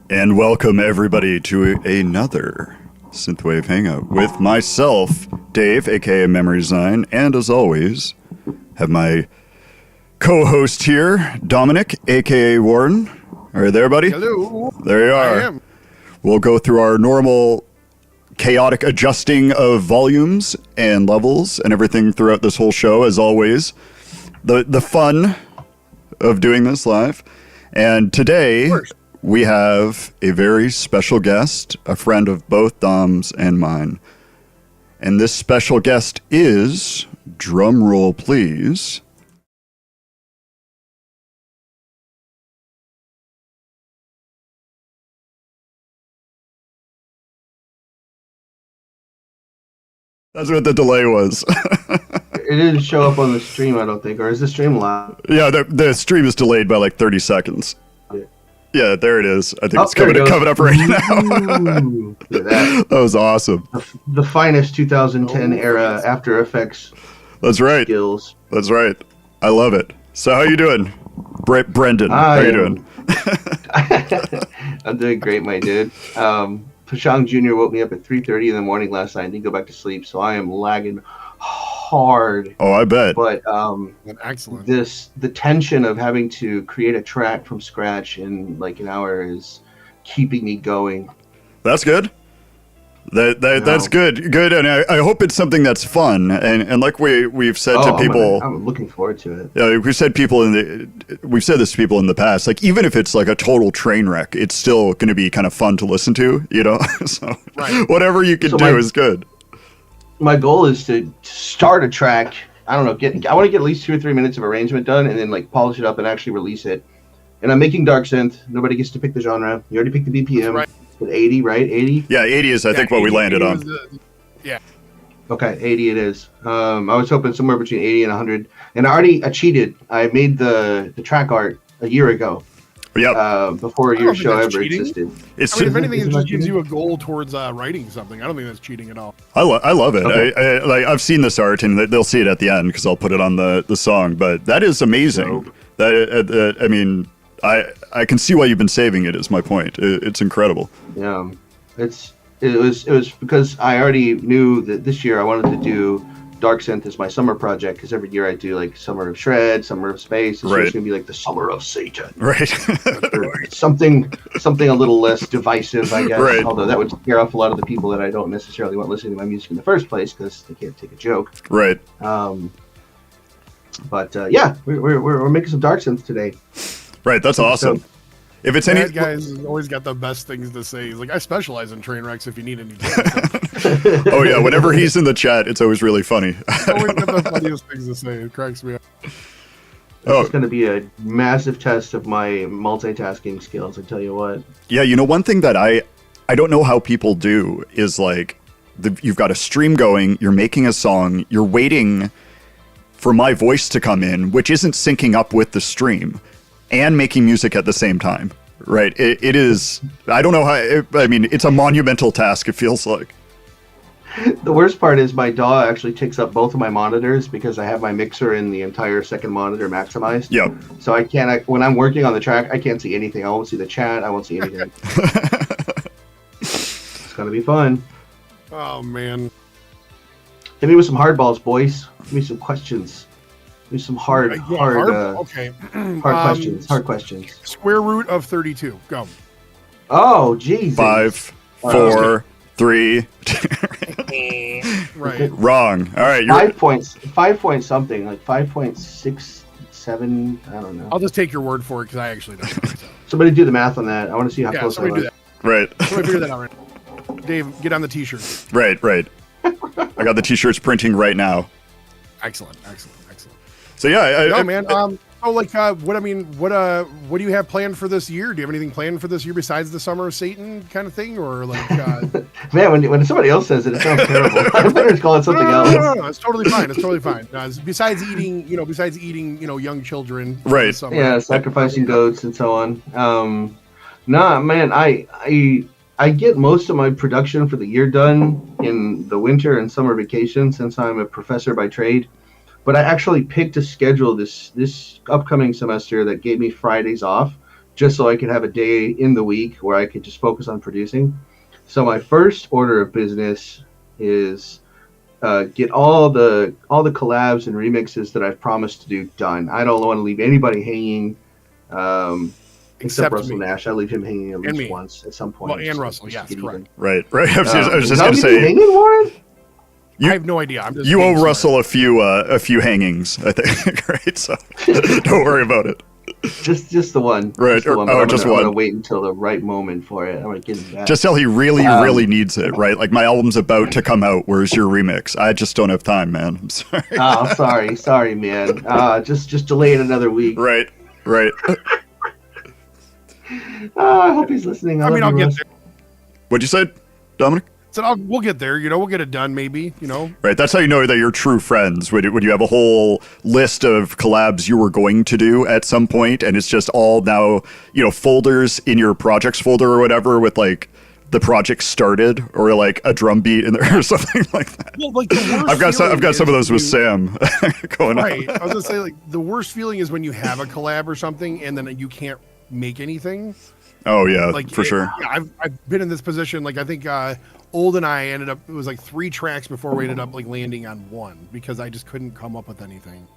And welcome everybody to another Synthwave Hangout with myself, Dave, aka Memory Design, and as always, have my co-host here, Dominic, aka Woren. Are you there, buddy? Hello. There you are. I am. We'll go through our normal chaotic adjusting of volumes and levels and everything throughout this whole show, as always. The fun of doing this live. And today we have a very special guest, a friend of both Dom's and mine. And this special guest is, drum roll please, that's what the delay was. It didn't show up on the stream, I don't think, or is the stream live? Yeah, the stream is delayed by like 30 seconds. Yeah, there it is. I think it's coming up right now. Ooh, look at that. That was awesome. The finest 2010 era After Effects That's right. skills. That's right. I love it. So how you doing, Brendan? How you doing? I'm doing great, my dude. Pashang Jr. woke me up at 3:30 in the morning last night and didn't go back to sleep, so I am lagging hard. Oh, I bet. But Excellent. the tension of having to create a track from scratch in like an hour is keeping me going. That's good. That's good. Good, and I hope it's something that's fun. And like we've said to people, I'm looking forward to it. Yeah, we've said this to people in the past. Like even if it's like a total train wreck, it's still going to be kind of fun to listen to. You know, so whatever you can do is good. My goal is to start a track. I don't know. I want to get at least 2 or 3 minutes of arrangement done, and then like polish it up and actually release it. And I'm making dark synth. Nobody gets to pick the genre. You already picked the BPM. Right. With 80, right? 80. Yeah, 80 is I think what we landed on. Yeah. Okay, 80 it is. I was hoping somewhere between 80 and 100. And I cheated. I made the track art a year ago. Yep. Before your show ever existed. It's if anything, it just gives you a goal towards writing something. I don't think that's cheating at all. I love it. Okay. I've seen this art, and they'll see it at the end because I'll put it on the song. But that is amazing. I mean, I can see why you've been saving it. Is my point. It's incredible. Yeah, it was because I already knew that this year I wanted to do dark synth as my summer project, because every year I do like Summer of Shred, Summer of Space. It's just gonna be like the Summer of Satan. Right. something a little less divisive, I guess. Right. Although that would scare off a lot of the people that I don't necessarily want listening to my music in the first place because they can't take a joke. Right. But yeah, we're making some dark synth today. Right. That's awesome. If it's That guy's always got the best things to say. He's like, I specialize in train wrecks if you need any. Oh yeah, whenever he's in the chat, it's always really funny. Always got the funniest things to say. It cracks me up. It's going to be a massive test of my multitasking skills, I tell you what. Yeah, you know, one thing that I don't know how people do is like, you've got a stream going, you're making a song, you're waiting for my voice to come in, which isn't syncing up with the stream, and making music at the same time, right? It is, I don't know how, I mean, it's a monumental task, it feels like. The worst part is my DAW actually takes up both of my monitors because I have my mixer in the entire second monitor maximized. Yep. So I can't, when I'm working on the track, I can't see anything. I won't see the chat. I won't see anything. It's going to be fun. Oh, man. Hit me with some hardballs, boys. Give me some questions. Give me some hard okay. Hard questions. Square root of 32. Go. Oh, Jesus. 5, 4, 3. Right. Wrong. All right. 5 point something, like 5.67. I don't know. I'll just take your word for it because I actually don't know. Somebody do the math on that. I want to see how close I somebody was. do that. Right. Somebody figure that out right now. Dave, get on the t-shirt. Right. I got the t-shirts printing right now. Excellent. So yeah, man. What do you have planned for this year? Do you have anything planned for this year besides the Summer of Satan kind of thing, or like? Man, when somebody else says it, it sounds terrible. I better just call it something else. No, it's totally fine. Besides eating, young children. Right. Yeah, sacrificing goats and so on. Nah, man, I get most of my production for the year done in the winter and summer vacation since I'm a professor by trade. But I actually picked a schedule this upcoming semester that gave me Fridays off just so I could have a day in the week where I could just focus on producing. So my first order of business is get all the collabs and remixes that I've promised to do done. I don't want to leave anybody hanging, except Russell Nash. I leave him hanging at least once at some point. Well, and Russell, yes, correct. Right. I was just going to say, hanging, Woren? I have no idea. You owe Russell a few hangings, I think. Right, so don't worry about it. Just the one. Right. Just the one. I'm gonna one. wait until the right moment for it. I'm gonna get him back. Just tell he really needs it, right? Like my album's about to come out. Where's your remix? I just don't have time, man. I'm sorry. Oh, sorry, man. Just delay it another week. Right. I hope he's listening. I'll get there. What'd you say, Dominic? So we'll get there. We'll get it done. Maybe. Right. That's how you know that you're true friends. When you have a whole list of collabs you were going to do at some point, and it's just all now folders in your projects folder or whatever with like the project started or like a drum beat in there or something like that. Well, like the worst I've got some of those with Sam going on. Right. I was gonna say like the worst feeling is when you have a collab or something and then you can't make anything. Oh yeah, like for sure. Yeah, I've been in this position. Like I think Old and I ended up, it was like 3 tracks before we ended up like landing on one because I just couldn't come up with anything.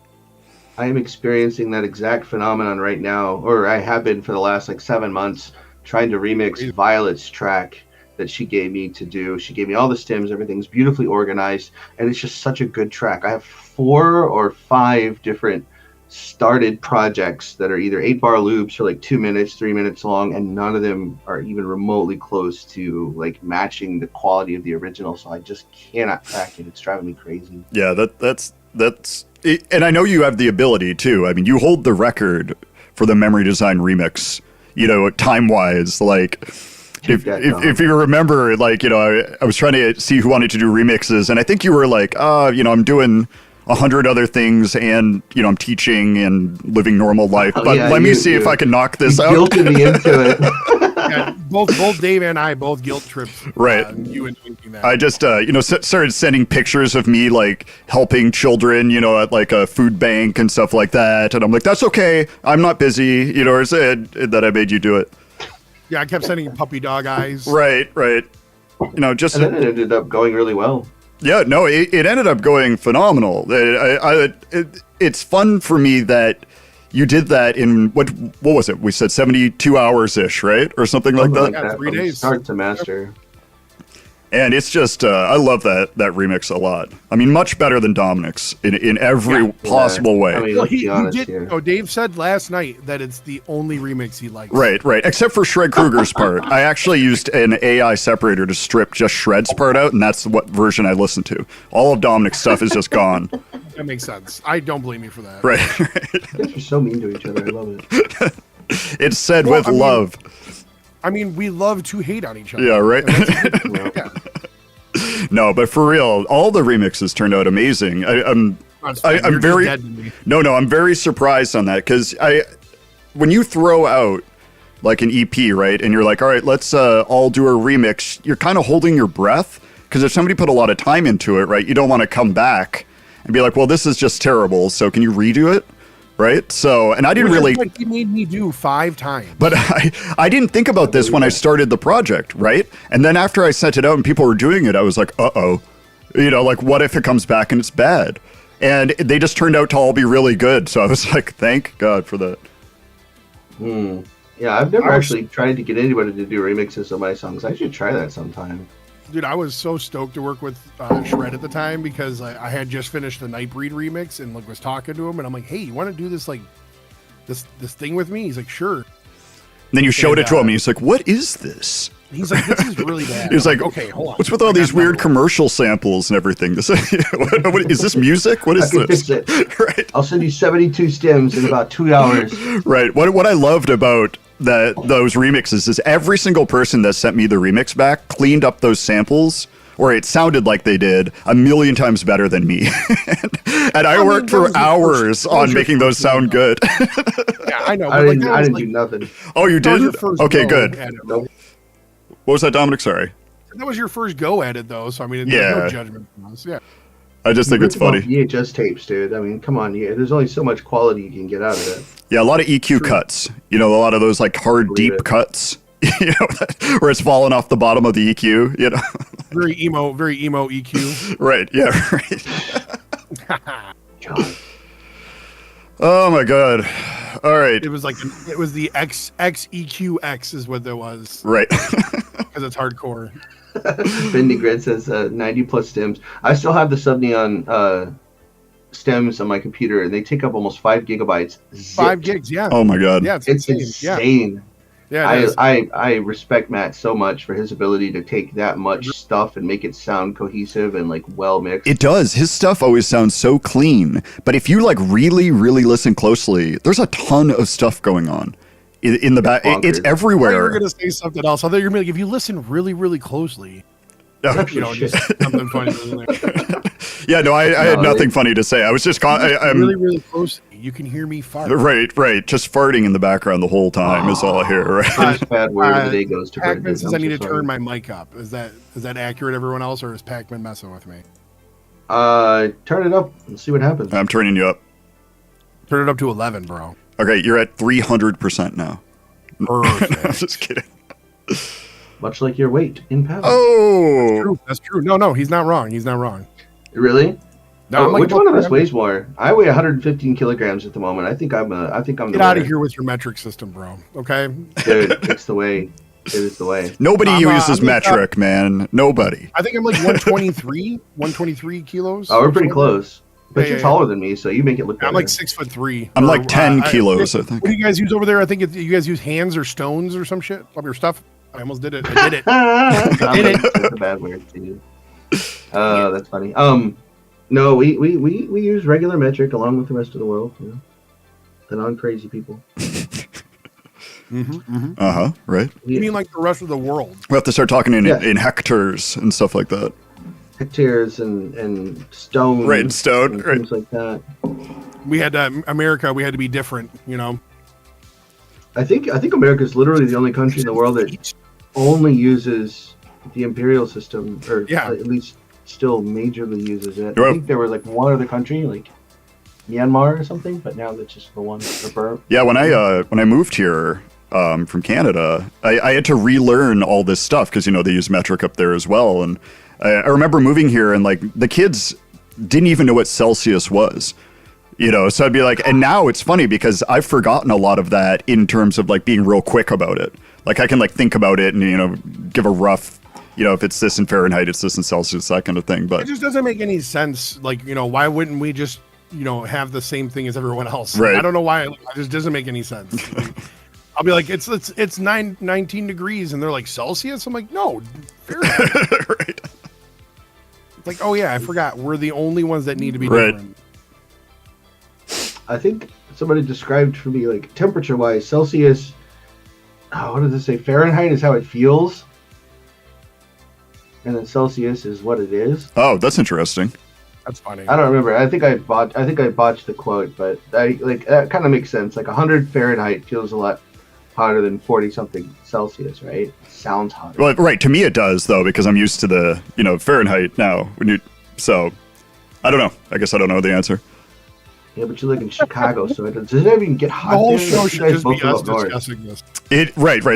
I am experiencing that exact phenomenon right now, or I have been for the last like 7 months, trying to remix Violet's track that she gave me to do. She gave me all the stems, everything's beautifully organized, and it's just such a good track. I have 4 or 5 different started projects that are either 8-bar loops for like 2 minutes, 3 minutes long, and none of them are even remotely close to like matching the quality of the original. So I just cannot crack it. It's driving me crazy. Yeah, that's it. And I know you have the ability too. I mean, you hold the record for the Memory Design remix, time wise. Like if you remember, like, I was trying to see who wanted to do remixes, and I think you were like, I'm doing 100 other things, and I'm teaching and living normal life. But let me see if I can knock this out. Guilted me into it. Yeah, both Dave and I both guilt trips. Right. You and thinking that. I just started sending pictures of me like helping children, at like a food bank and stuff like that, and I'm like, that's okay. I'm not busy. Or said that I made you do it. Yeah, I kept sending puppy dog eyes. Right. Just and then it ended up going really well. Yeah, no, it ended up going phenomenal. It's fun for me that you did that in, what was it? We said 72 hours-ish, right? Or something like that? Yeah, 3 days. Start to master. And it's just, I love that remix a lot. I mean, much better than Dominic's in every possible way. I mean, let's be honest here. Dave said last night that it's the only remix he likes. Right. Except for Shred Kruger's part. I actually used an AI separator to strip just Shred's part out, and that's what version I listened to. All of Dominic's stuff is just gone. That makes sense. I don't blame you for that. Right. You guys are so mean to each other. I love it. It's said with love. I mean, we love to hate on each other. Yeah, right? No, but for real, all the remixes turned out amazing. I'm very surprised on that, because when you throw out like an EP, right, and you're like, all right, let's all do a remix, you're kind of holding your breath, because if somebody put a lot of time into it, right, you don't want to come back and be like, well, this is just terrible, so can you redo it? Right. So, and I didn't really. Like he made me do 5 times. But I didn't think about this when I started the project, right? And then after I sent it out and people were doing it, I was like, like, what if it comes back and it's bad? And they just turned out to all be really good. So I was like, thank God for that. Yeah, I've never actually tried to get anybody to do remixes of my songs. I should try that sometime. Dude, I was so stoked to work with Shred at the time, because I had just finished the Nightbreed remix and was talking to him, and I'm like, hey, you want to do this this thing with me? He's like, sure. And then you showed it to him, and he's like, what is this? He's like, this is really bad. He's like, okay, hold on. What's with all these weird commercial samples and everything? What is this music? What is this? Fix it. Right. I'll send you 72 stems in about 2 hours. Right. What I loved about those remixes is every single person that sent me the remix back cleaned up those samples, or it sounded like they did, a million times better than me. and I worked for hours on making those sound good. Yeah, I know. I didn't do nothing. Oh, you did? Okay, good. Nope. What was that, Dominic? Sorry. That was your first go at it, though. So, I mean, there's no judgment from us. Yeah. I just think it's funny. VHS tapes, dude. I mean, come on. Yeah, there's only so much quality you can get out of it. Yeah, a lot of EQ cuts. You know, a lot of those like hard, deep cuts. You know, where it's falling off the bottom of the EQ. You know, very emo EQ. Right. Yeah. Right. God. Oh my God. All right. It was the XEQX is what there was. Right. Because it's hardcore. Bendy Grid says 90 plus stems. I still have the subneon stems on my computer, and they take up almost 5 gigabytes. 5 gigs, yeah. Oh my God. Yeah, it's insane. Yeah, I respect Matt so much for his ability to take that much stuff and make it sound cohesive and like well mixed. It does. His stuff always sounds so clean. But if you like really, really listen closely, there's a ton of stuff going on in the back. It's everywhere. You were going to say something else. I thought you were going to be like, if you listen really, really closely, you know, just something funny. Yeah, no, I had nothing funny to say. I was just I'm really, really close. You can hear me fart. Right. Just farting in the background the whole time is all I hear. Right. Bad word of the day goes to Pac-Man says I need to turn my mic up. Is that accurate, everyone else, or is Pac-Man messing with me? Turn it up and see what happens. I'm turning you up. Turn it up to 11, bro. Okay, you're at 300% now. Perfect. I'm just kidding. Much like your weight in pounds. Oh, that's true. No, he's not wrong. Really? No, which one of us weighs more? I weigh 115 kilograms at the moment. I think I'm Get out of here with your metric system, bro. Okay. Dude, it's the way. It is the way. Nobody uses metric, man. Nobody. I think I'm like 123 kilos. Oh, we're pretty close. But you're taller than me, so you make it look better. I'm like 6'3". I'm like 10 kilos, I think. What do you guys use over there? I think you guys use hands or stones or some shit of your stuff. I almost did it. I did it. That's a bad word, dude. That's funny. No, we use regular metric along with the rest of the world. You know, the non-crazy people. Right. You mean like the rest of the world? We have to start talking in hectares and stuff like that. Hectares and stone. Right, stone. And right. things like that. We had America. We had to be different. You know. I think America is literally the only country in the world that only uses the imperial system, or at least still majorly uses it. I think there was like one other country, like Myanmar or something, but now that's just the one. Yeah, when I moved here from Canada, I had to relearn all this stuff because they use metric up there as well. And I remember moving here and like the kids didn't even know what Celsius was. So I'd be like, and now it's funny because I've forgotten a lot of that in terms of like being real quick about it. Like I can like think about it and give a rough, if it's this in Fahrenheit, it's this in Celsius, that kind of thing. But it just doesn't make any sense. Like, why wouldn't we just, have the same thing as everyone else? Right. I don't know why. It just doesn't make any sense. I'll be like, it's 19 degrees, and they're like Celsius. I'm like, no, Fahrenheit. Right. It's like, oh yeah, I forgot. We're the only ones that need to be different. I think somebody described for me, like, temperature-wise, Celsius, what does it say? Fahrenheit is how it feels, and then Celsius is what it is. Oh, that's interesting. That's funny. I don't remember. I think I botched the quote, but that kind of makes sense. Like 100 Fahrenheit feels a lot hotter than 40-something Celsius, right? It sounds hotter. Well, right. To me, it does though, because I'm used to the Fahrenheit now. So I don't know. I guess I don't know the anser. Yeah, but you live in Chicago, so does it even get hot? The whole there? show should just be us discussing this. Right.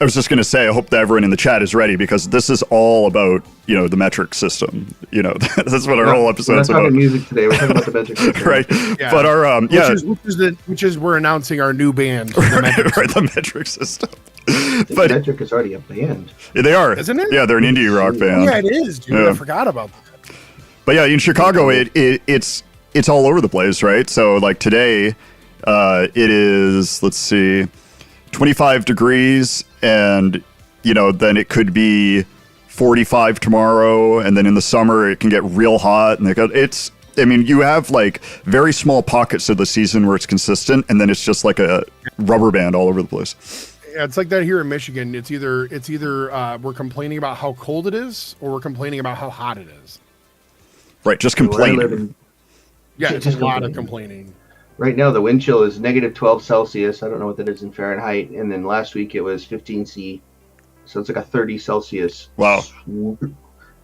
I was just going to say, I hope that everyone in the chat is ready because this is all about, the metric system. That's what our whole episode's about. We're not talking music today. We're talking about the metric system. Right. Yeah. But our, which is we're announcing our new band. The metric system. But metric is already a band. Yeah, they are. Isn't it? Yeah, they're an indie rock band. Yeah, it is, dude. Yeah. I forgot about that. But yeah, in Chicago, it's all over the place, right? So like today, it is, let's see, 25 degrees, and then it could be 45 tomorrow, and then in the summer it can get real hot, and you have like very small pockets of the season where it's consistent, and then it's just like a rubber band all over the place. Yeah, it's like that here in Michigan. It's either we're complaining about how cold it is, or we're complaining about how hot it is. Right, just complaining. Yeah, it's a lot of complaining. Right now, the wind chill is negative 12 Celsius. I don't know what that is in Fahrenheit. And then last week it was 15 C. So it's like a 30 Celsius. Wow. And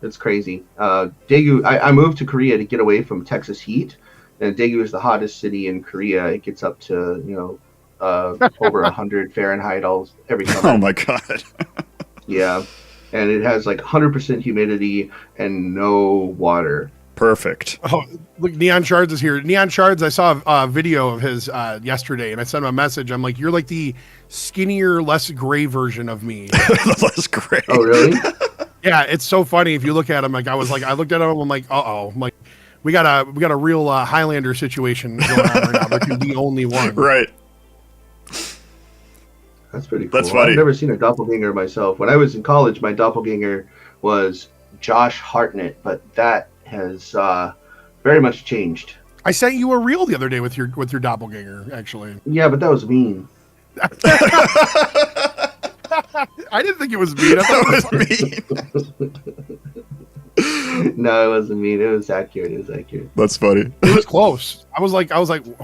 It's crazy. Daegu. I moved to Korea to get away from Texas heat, and Daegu is the hottest city in Korea. It gets up to over 100 Fahrenheit every summer. Oh my god. Yeah, and it has like 100% humidity and no water. Perfect. Oh, look, Neon Shards is here. Neon Shards, I saw a video of his yesterday, and I sent him a message. I'm like, you're like the skinnier, less gray version of me. That's great. Oh, really? Yeah, it's so funny if you look at him. Like I looked at him. I'm like, I'm like, we got a real Highlander situation going on right now. But you're the only one. Right. That's pretty cool. That's funny. I've never seen a doppelganger myself. When I was in college, my doppelganger was Josh Hartnett, but that has very much changed. I sent you a reel the other day with your doppelganger, actually. Yeah, but that was mean. I didn't think it was mean. I thought That was me. No, it wasn't mean. It was accurate. That's funny. it was close. I'm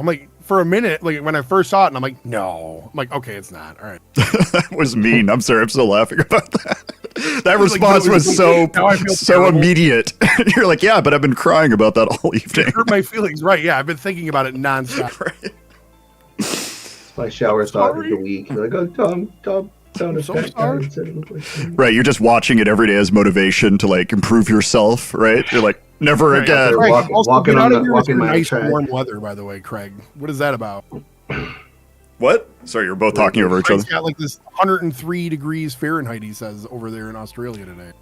like, for a minute, like when I first saw it, and I'm like, no. I'm like, okay, it's not. All right. That was mean. I'm sorry. I'm still laughing about that. That was response like, was so terrible. immediate. You're like, yeah, but I've been crying about that all evening. It hurt my feelings. Right. Yeah. I've been thinking about it nonstop. Right. It's my shower thought of the week. You're like, oh, Tom. I'm so sorry. Right. You're just watching it every day as motivation to like improve yourself. Right. You're like, never Right, again. Craig, Craig, also, walking get on out of the- here walking with your my nice track. warm weather, by the way, Craig. What is that about? What? Sorry, you're both talking over each Craig's other. got like this 103 degrees Fahrenheit, he says, over there in Australia today.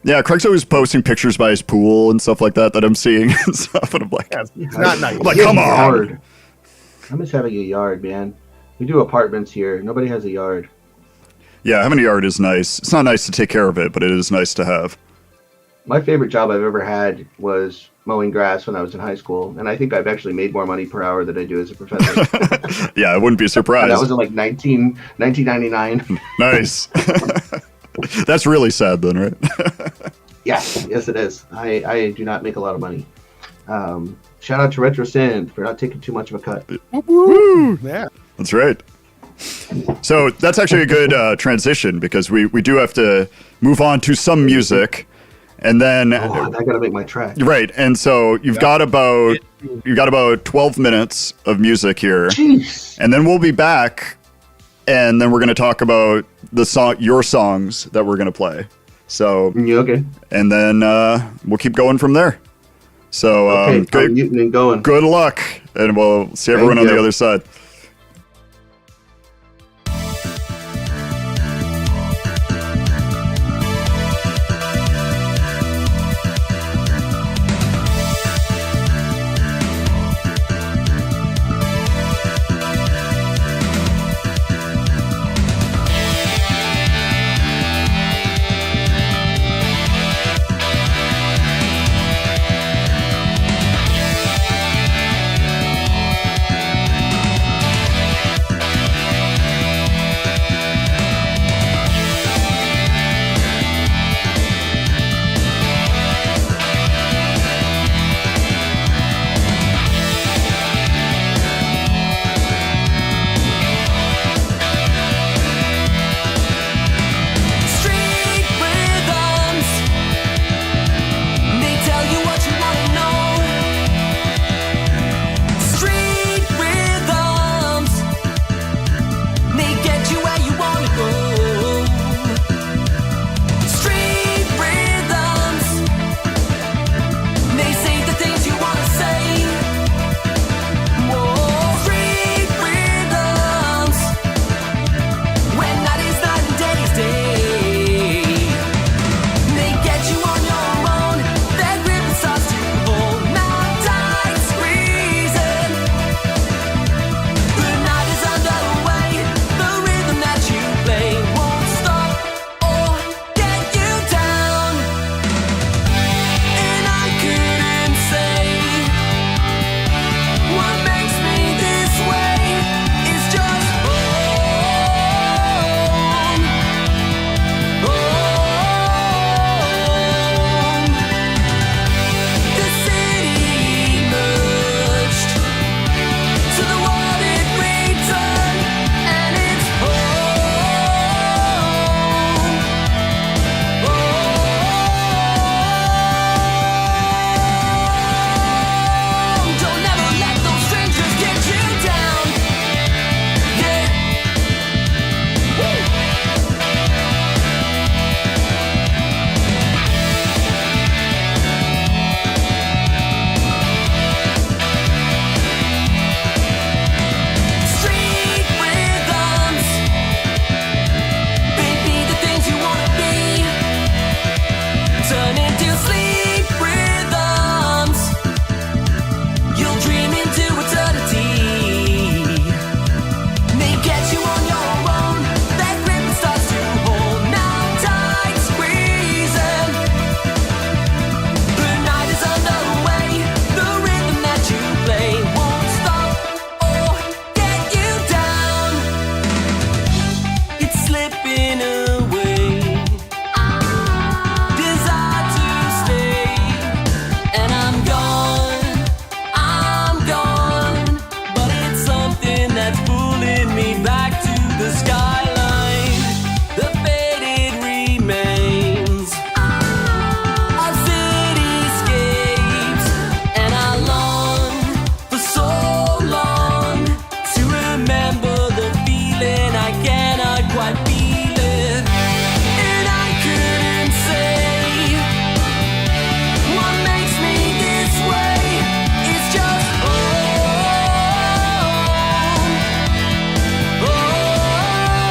Yeah, Craig's always posting pictures by his pool and stuff like that I'm seeing and stuff. And I'm like, Yeah, it's not nice. Like, come on. Yard. I miss having a yard, man. We do apartments here. Nobody has a yard. yeah, having a yard is nice. It's not nice to take care of it, but it is nice to have. My favorite job I've ever had was mowing grass when I was in high school, and I think I've actually made more money per hour than I do as a professor. Yeah, I wouldn't be surprised. That was in like 1999. Nice. That's really sad then, right? Yes, it is. I do not make a lot of money. Shout out to RetroSynth for not taking too much of a cut. Woo! Yeah. That's right. So that's actually a good transition because we do have to move on to some music, and then Oh, I gotta make my track. right. And so you've got about 12 minutes of music here, Jeez. and then we'll be back, and then we're going to talk about your songs that we're going to play. So You okay? and then we'll keep going from there. So Okay, I'm muting and going. good luck, and we'll see everyone on you. the other side. skyline, the faded remains of cityscapes, and I long for so long to remember the feeling I cannot quite feel it, and I couldn't say what makes me this way. It's just oh, oh, oh.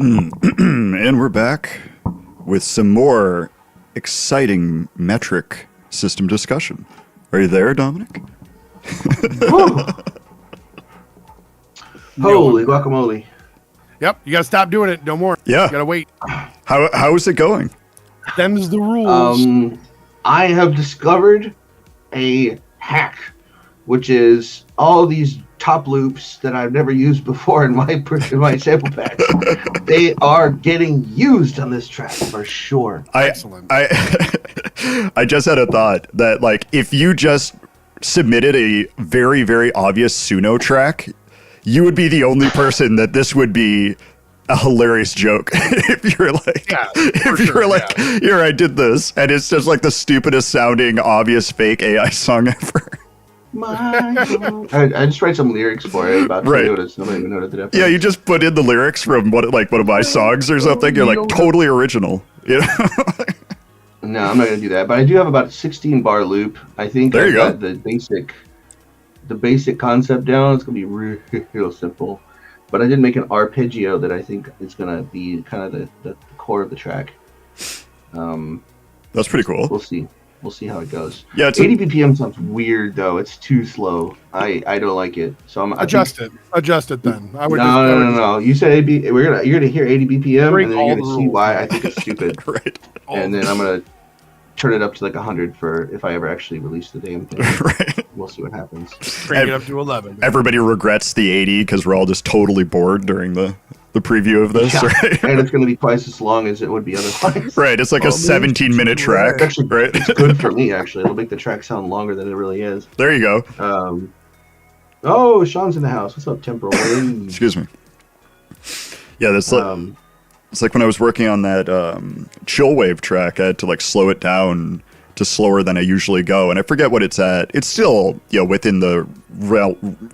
And we're back with some more exciting metric system discussion. Are you there, Dominic? Holy guacamole. Yep, you gotta stop doing it. No more. Yeah. You gotta wait. How is it going? Them's the rules. I have discovered a hack, which is all these top loops that I've never used before in my sample packs. They are getting used on this track for sure. Excellent. I just had a thought that, like, if you just submitted a very, very obvious Suno track, you would be the only person that this would be a hilarious joke. If you're like, here, I did this, and it's just like the stupidest sounding, obvious fake AI song ever. I just write some lyrics for it about notice. Nobody even noticed the difference. Yeah, you just put in the lyrics from one of my songs or something. You're like totally original. You know? No, I'm not gonna do that. But I do have about a 16 bar loop. I think there you go. The basic concept down. It's gonna be real simple. But I did make an arpeggio that I think is gonna be kind of the core of the track. That's pretty cool. We'll see. We'll see how it goes. Yeah, it's 80 BPM sounds weird though. It's too slow. I don't like it. So Adjust it then. No. You said you're gonna hear 80 BPM, and then you're gonna see why I think it's stupid. Right. And then I'm gonna turn it up to like 100 for if I ever actually release the damn thing. Right. We'll see what happens. Crank it up to 11. Everybody regrets the 80 because we're all just totally bored during the preview of this. Yeah. Right? And it's gonna be twice as long as it would be otherwise. Right. It's like a 17-minute track. Actually, right. It's good for me actually. It'll make the track sound longer than it really is. There you go. Oh, Sean's in the house. What's up, Temporal? Excuse me. Yeah, that's like it's like when I was working on that Chillwave track. I had to like slow it down to slower than I usually go, and I forget what it's at. It's still within the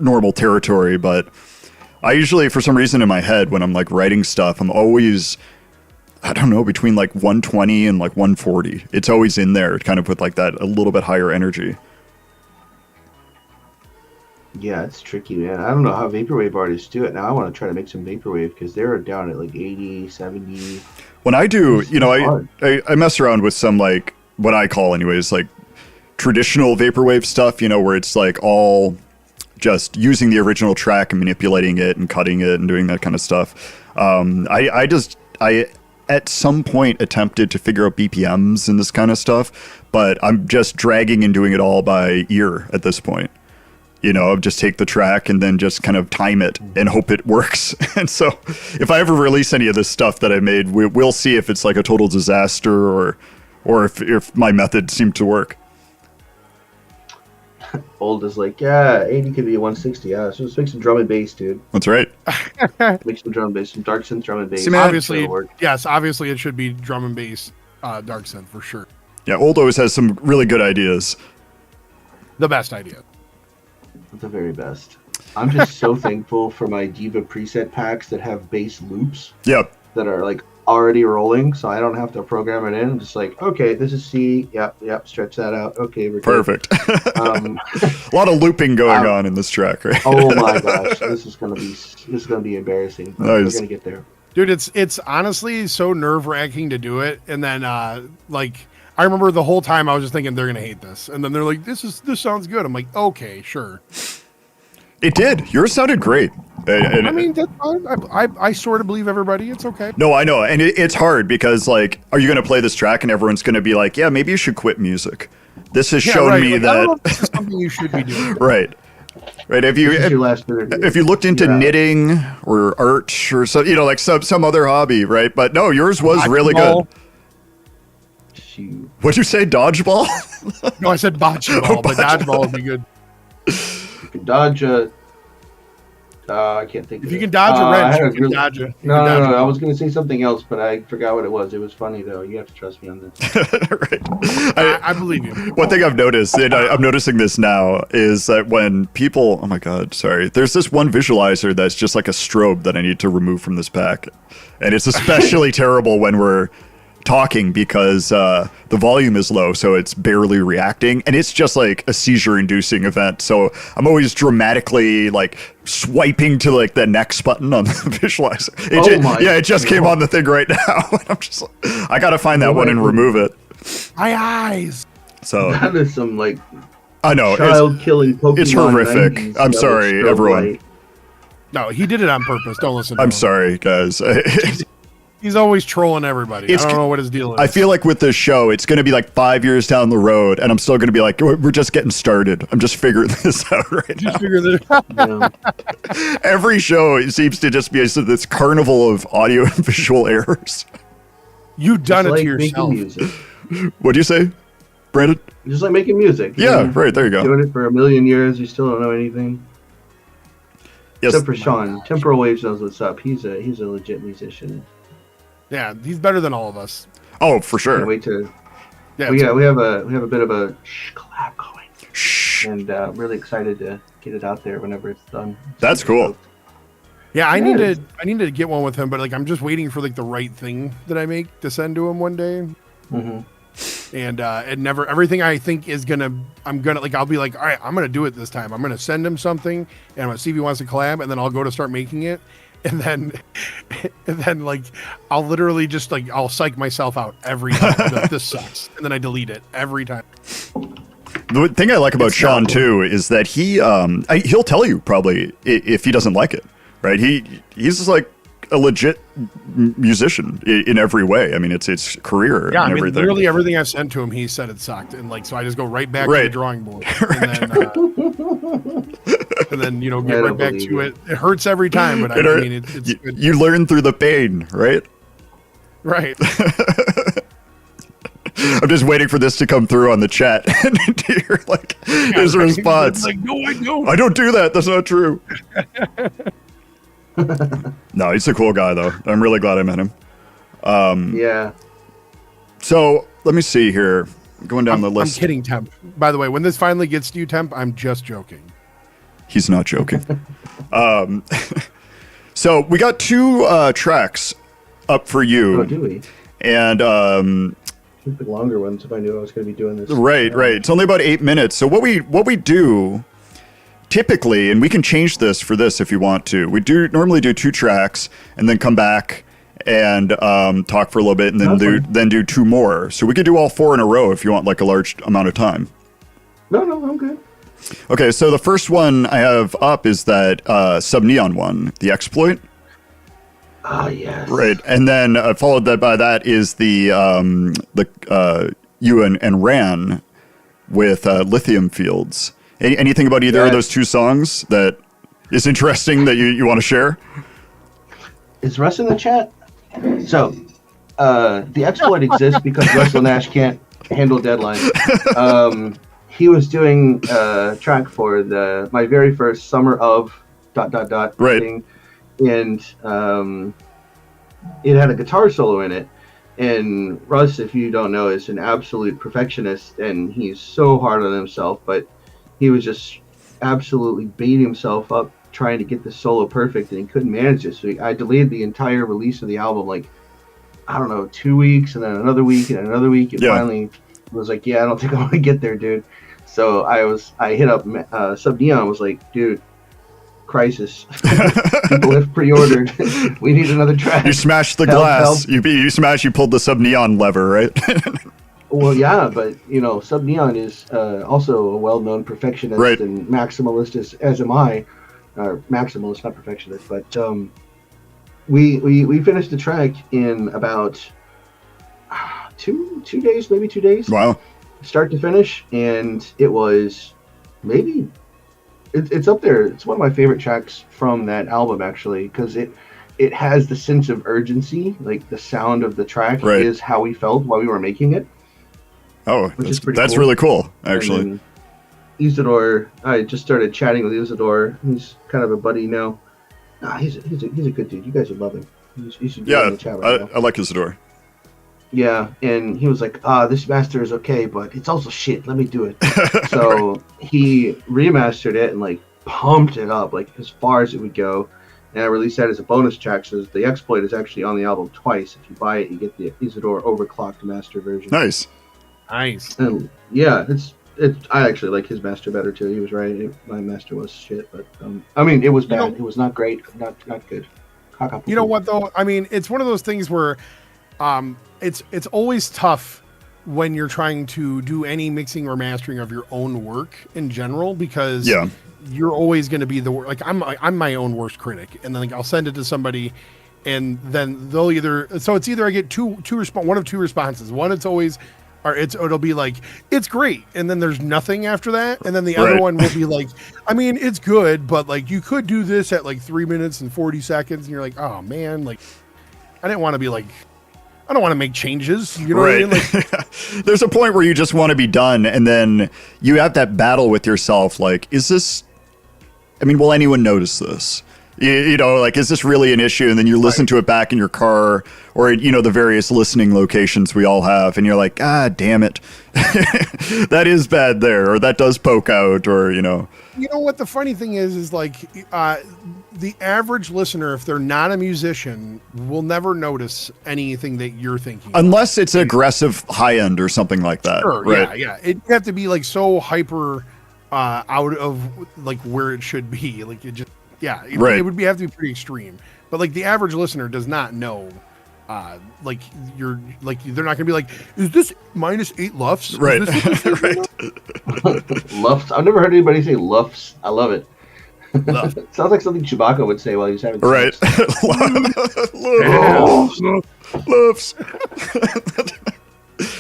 normal territory, but I usually, for some reason in my head, when I'm like writing stuff, I'm always, I don't know, between like 120 and like 140. It's always in there, kind of with like that a little bit higher energy. Yeah, it's tricky, man. I don't know how vaporwave artists do it. Now I want to try to make some vaporwave because they're down at like 80, 70. When I do, I mess around with some like what I call anyways, like traditional vaporwave stuff, where it's like all just using the original track and manipulating it and cutting it and doing that kind of stuff. I at some point attempted to figure out BPMs and this kind of stuff, but I'm just dragging and doing it all by ear at this point. Just take the track and then just kind of time it and hope it works. And so if I ever release any of this stuff that I made, we'll see if it's like a total disaster or if my method seemed to work. Old is like, yeah, 80 could be 160. Yeah, so let's make some drum and bass, dude. That's right. Make some drum and bass, some dark synth drum and bass. See, obviously it should be drum and bass, dark synth for sure. Yeah, Old always has some really good ideas. The best idea. The very best. I'm just so thankful for my Diva preset packs that have bass loops. Yep. That are like already rolling, so I don't have to program it in. I'm just like, okay, this is C. Yep. Stretch that out. Okay, we're perfect. A lot of looping going on in this track, right? Oh my gosh, this is gonna be embarrassing. Nice. We're gonna get there, dude. It's honestly so nerve-wracking to do it, and then I remember the whole time I was just thinking they're gonna hate this, and then they're like, "This sounds good." I'm like, "Okay, sure." It did. Yours sounded great. I mean, that's fine. I sort of believe everybody. It's okay. No, I know, and it's hard because like, are you gonna play this track and everyone's gonna be like, "Yeah, maybe you should quit music." This has shown me that I don't know if this is something you should be doing. Right. If you looked into knitting or art or so, like some other hobby, right? But no, yours was really good. What'd you say, dodgeball? No, I said bocce ball, but dodgeball would be good. You can dodge a... I can't think of it. If you can dodge a wrench, you can dodge a... No, I was going to say something else, but I forgot what it was. It was funny, though. You have to trust me on this. Right. I believe you. One thing I've noticed, and I'm noticing this now, is that when people... Oh, my God, sorry. There's this one visualizer that's just like a strobe that I need to remove from this pack. And it's especially terrible when we're talking because the volume is low, so it's barely reacting, and it's just like a seizure-inducing event. So I'm always dramatically like swiping to like the next button on the visualizer. It just came on the thing right now. And I'm just like, I gotta find that one and remove it. My eyes. So that is some like I know child-killing Pokemon. It's horrific. I'm sorry, everyone. Light. No, he did it on purpose. Don't listen to him. I'm sorry, guys. He's always trolling everybody. I don't know what his deal is. I feel like with this show, it's going to be like 5 years down the road, and I'm still going to be like, we're just getting started. I'm just figuring this out right now. Every show it seems to just be this carnival of audio and visual errors. You've done Just it like to yourself. making music. What'd you say, Brandon? Just like making music. Yeah, right. There you go. Doing it for a million years, you still don't know anything. Yes. Except for Sean. Temporal Waves knows what's up. He's a legit musician. Yeah, he's better than all of us. Oh, for sure. Can't wait to. Yeah, we have a bit of a collab going. Shh. And really excited to get it out there whenever it's done. That's cool. Yeah, I need to get one with him, but like I'm just waiting for like the right thing that I make to send to him one day. Mm-hmm. And everything I think is I'll be like, all right, I'm gonna do it this time. I'm gonna send him something, and I'm gonna see if he wants to collab, and then I'll go to start making it, and then like I'll literally just like I'll psych myself out every time. Like, this sucks, and then I delete it every time. The thing I like about Sean too is that he'll tell you probably if he doesn't like it, right? He's just like a legit musician in every way. I mean, it's career and everything. Literally everything I've sent to him, he said it sucked, and like so I just go right back to the drawing board, and then get right back to it. It hurts every time, but I mean, it's good. You learn through the pain, right? Right. I'm just waiting for this to come through on the chat and to hear like his response. Like, no, I don't. I don't do that. That's not true. No, he's a cool guy though. I'm really glad I met him. Yeah. So let me see here. Going down the list. I'm kidding, Temp. By the way, when this finally gets to you, Temp, I'm just joking. He's not joking. So we got 2 tracks up for you. Oh, do we? And the longer ones if I knew I was going to be doing this. Right. It's only about 8 minutes. So what we do typically, and we can change this for this if you want to. We normally do 2 tracks and then come back and talk for a little bit and then do 2 more. So we could do all 4 in a row if you want like a large amount of time. No, I'm good. Okay, so the first one I have up is that Sub-Neon one, the Exploit. Ah, yes. Right, and then followed by that is the You and Ran with Lithium Fields. Anything about either of those 2 songs that is interesting that you want to share? Is Russ in the chat? So, the Exploit exists because Russell Nash can't handle deadlines. He was doing a track for my very first Summer of ... thing, and it had a guitar solo in it. And Russ, if you don't know, is an absolute perfectionist, and he's so hard on himself, but he was just absolutely beating himself up trying to get the solo perfect, and he couldn't manage it. So I delayed the entire release of the album, like, I don't know, 2 weeks, and then another week, and another week, and finally was like, yeah, I don't think I'm gonna get there, dude. So I hit up Sub-Neon, was like, dude, crisis. People have pre-ordered. We need another track. You smashed the glass. You pulled the Sub-Neon lever, right? Well, yeah, but Sub-Neon is also a well-known perfectionist and maximalist, as am I. Or maximalist, not perfectionist, but we finished the track in about 2 days, maybe 2 days. Wow. Start to finish, and it was maybe it's up there. It's one of my favorite tracks from that album, actually, because it has the sense of urgency. Like the sound of the track is how we felt while we were making it. Oh, that's cool. Really cool, actually. Isidore, I just started chatting with Isidore. He's kind of a buddy now. He's a good dude. You guys would love him. You should be in the chat right now. I like Isidore. Yeah, and he was like, this master is okay, but it's also shit. Let me do it. So he remastered it and like pumped it up like as far as it would go. and I released that as a bonus track. So the exploit is actually on the album twice. If you buy it, you get the Isidore overclocked master version. Nice. Nice. And yeah, it's. I actually like his master better too. He was right. My master was shit, but I mean, it was bad. It was not great. Not good. You know what though? I mean, it's one of those things where, it's always tough when you're trying to do any mixing or mastering of your own work in general, because you're always going to be I'm my own worst critic, and then I'll send it to somebody, and then they'll it's either I get one of two responses. One, it's always. Or it'll be like, it's great, and then there's nothing after that, and then the other one will be like, I mean, it's good, but like you could do this at like 3 minutes and 40 seconds, and you're like, oh man, like I didn't want to be like, I don't want to make changes, you know what I mean? Like, there's a point where you just want to be done, and then you have that battle with yourself, like, is this? I mean, will anyone notice this? You know, like, is this really an issue? And then you listen to it back in your car or, you know, the various listening locations we all have. And you're like, damn it. That is bad there. Or that does poke out, or, you know. You know what the funny thing is like the average listener, if they're not a musician, will never notice anything that you're thinking. Unless it's aggressive high end or something like that. Sure, right? Yeah. It'd have to be like so hyper out of like where it should be. Like it just. Yeah, it would have to be pretty extreme. But like the average listener does not know, like you're like they're not gonna be like, is this -8 lufs? Right, lufs. I've never heard anybody say lufs. I love it. Sounds like something Chewbacca would say while he was having sex. Lufs.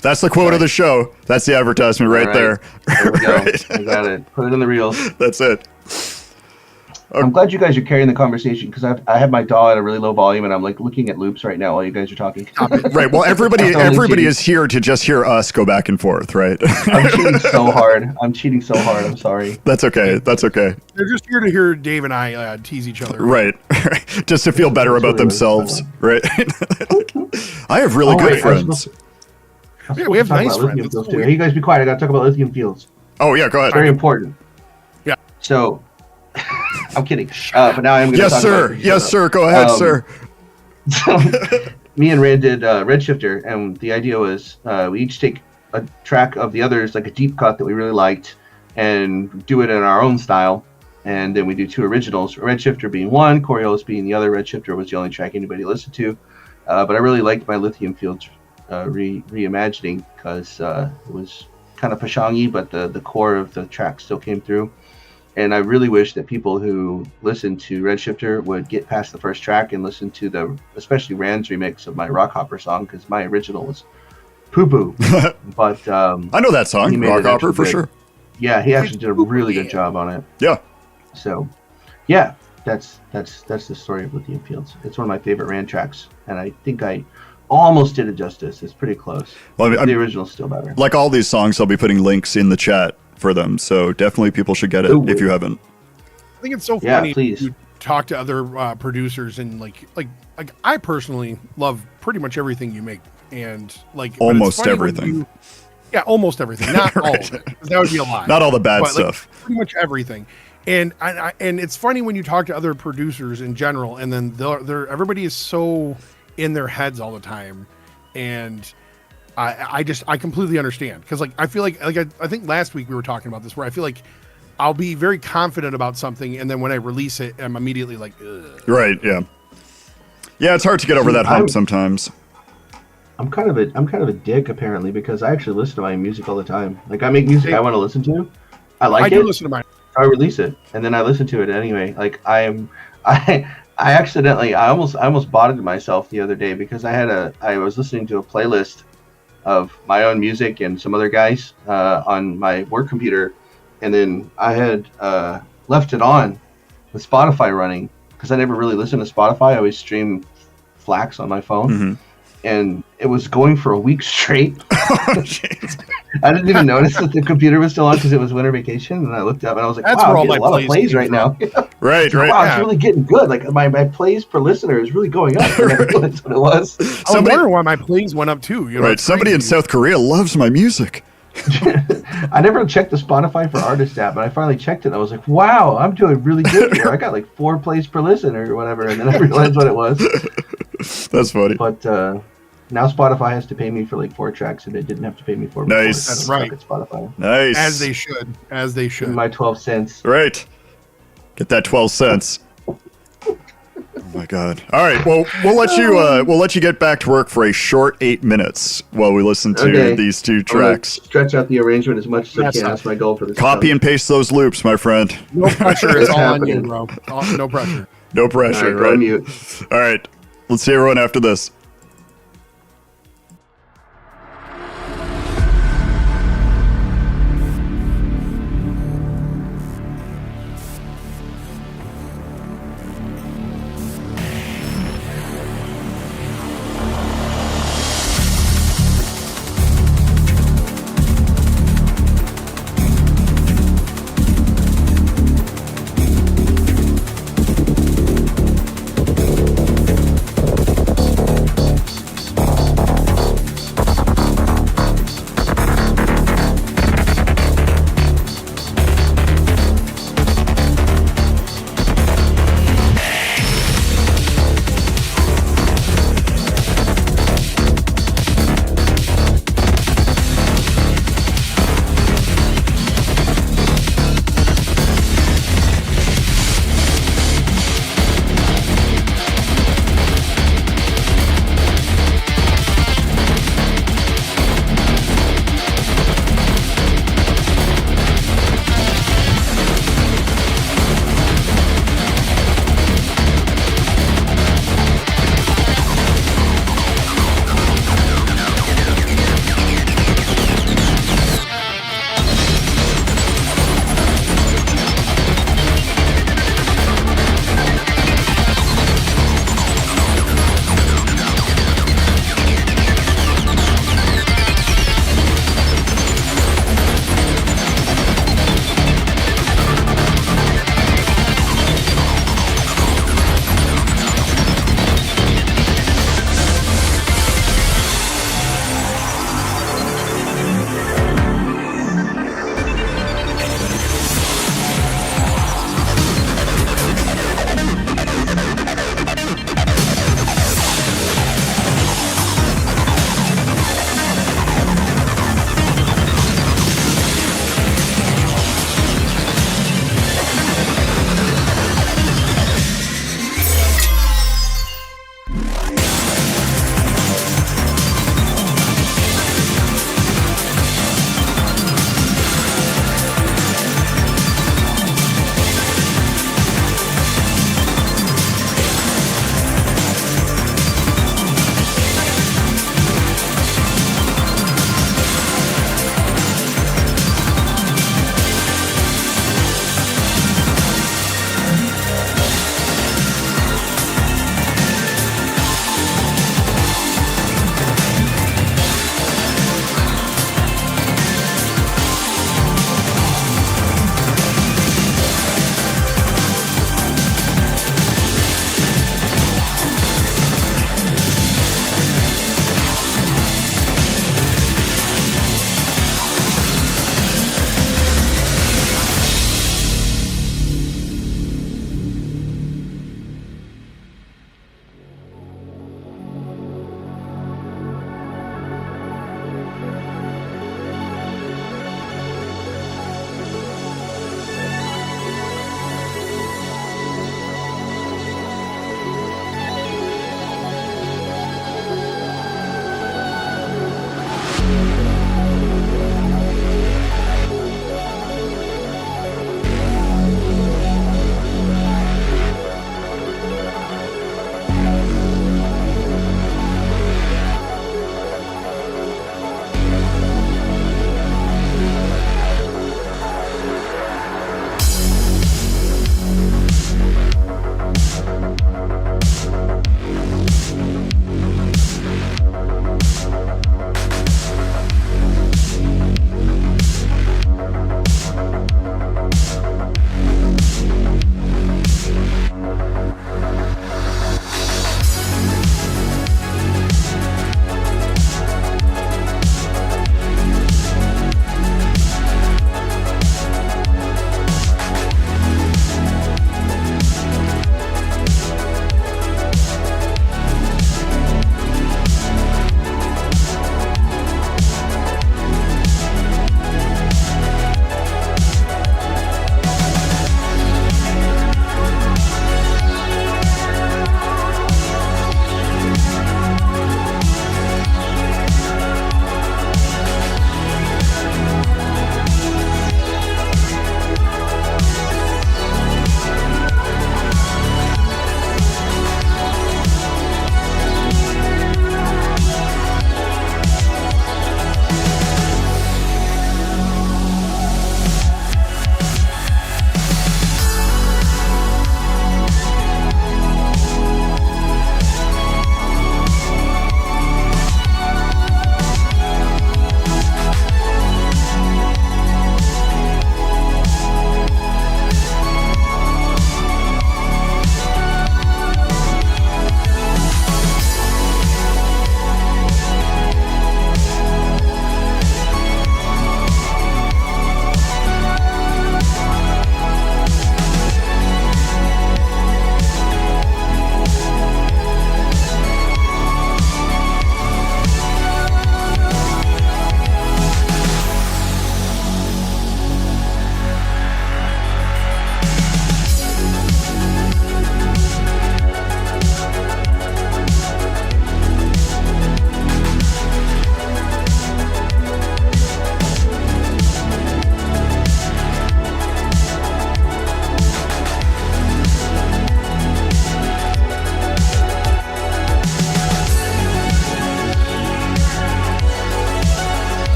That's the quote of the show. That's the advertisement right there. There we go. I got it. Put it in the reels. That's it. I'm glad you guys are carrying the conversation, because I have my DAW at a really low volume, and I'm like looking at loops right now while you guys are talking. Right. Well, everybody is here to just hear us go back and forth, right? I'm cheating so hard. I'm sorry. That's okay. They're just here to hear Dave and I tease each other. Right. Just to feel better about themselves, right? I have really good friends. Yeah, we have nice friends. Hey, you guys be quiet. I got to talk about lithium fields. Oh yeah, go ahead. Very important. Yeah. So. I'm kidding. But now I'm going to talk about it. Yes, sir. Go ahead, sir. So, me and Rand did Redshifter, and the idea was we each take a track of the others, like a deep cut that we really liked, and do it in our own style. And then we do 2 originals, Redshifter being one, Coriolis being the other. Redshifter was the only track anybody listened to. But I really liked my Lithium Fields reimagining, because it was kind of Pashang-y, but the core of the track still came through. And I really wish that people who listen to Redshifter would get past the first track and listen to especially Rand's remix of my Rockhopper song, because my original was poo-poo. But I know that song, Rockhopper, for sure. Yeah, he actually did a really good job on it. Yeah. So, yeah, that's the story of Lithium Fields. It's one of my favorite Rand tracks, and I think I almost did it justice. It's pretty close. Well, the original's still better. Like all these songs, I'll be putting links in the chat for them, so definitely people should get it if you haven't. I think it's so funny to talk to other producers, and like I personally love pretty much everything you make, and like almost everything. Almost everything, not all of it, 'cause that would be a lie. Not all the bad stuff. Like, pretty much everything. And and it's funny when you talk to other producers in general, and then everybody is so in their heads all the time, and I completely understand, because like I feel like I think last week we were talking about this, where I feel like I'll be very confident about something, and then when I release it, I'm immediately like, ugh. Right? Yeah. It's hard to get over that hump sometimes. I'm kind of a dick, apparently, because I actually listen to my music all the time. Like, I make music I want to listen to. I do listen to mine. I release it, and then I listen to it anyway. Like I almost bought it myself the other day, because I was listening to a playlist of my own music and some other guys on my work computer, and then I had left it on with Spotify running, because I never really listen to Spotify. I always stream Flax on my phone, and it was going for a week straight. I didn't even notice that the computer was still on, because it was winter vacation, and I looked up and I was like, wow, I'm getting a lot of plays right now. Right. Wow, it's really getting good. Like my plays per listener is really going up. That's what it was. I was wondering why my plays went up too. You know, right. Somebody in South Korea loves my music. I never checked the Spotify for Artist app, but I finally checked it. And I was like, wow, I'm doing really good here. I got like 4 plays per listen or whatever. And then I realized what it was. That's funny. But now Spotify has to pay me for like 4 tracks, and it didn't have to pay me for. Nice. That's right. At Spotify. Nice. As they should. As they should. My 12 cents. Right. Get that 12 cents. Oh my God. All right. Well, we'll let you get back to work for a short 8 minutes while we listen to these 2 tracks. Stretch out the arrangement as much as I can. not- That's my goal for this. Copy and paste those loops, my friend. No pressure. It's all on you, happening. bro. No pressure. No All pressure, right, go on right? mute. All right. Let's see everyone after this.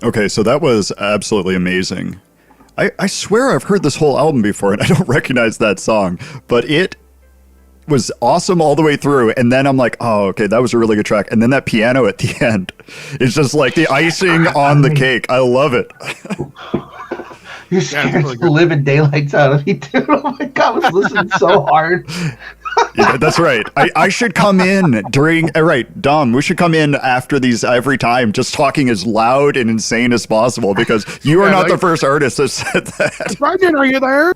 Okay, so that was absolutely amazing. I swear I've heard this whole album before and I don't recognize that song, but it was awesome all the way through. And then I'm like, oh, okay, that was a really good track. And then that piano at the end is just like the icing on the cake. I love it. You're scared the living daylights out of me, dude. Oh my God, I was listening so hard. Yeah, that's right. I should come in during. Right, Dom. We should come in after these every time, just talking as loud and insane as possible because you are not the first artist that said that. Brendan, are you there?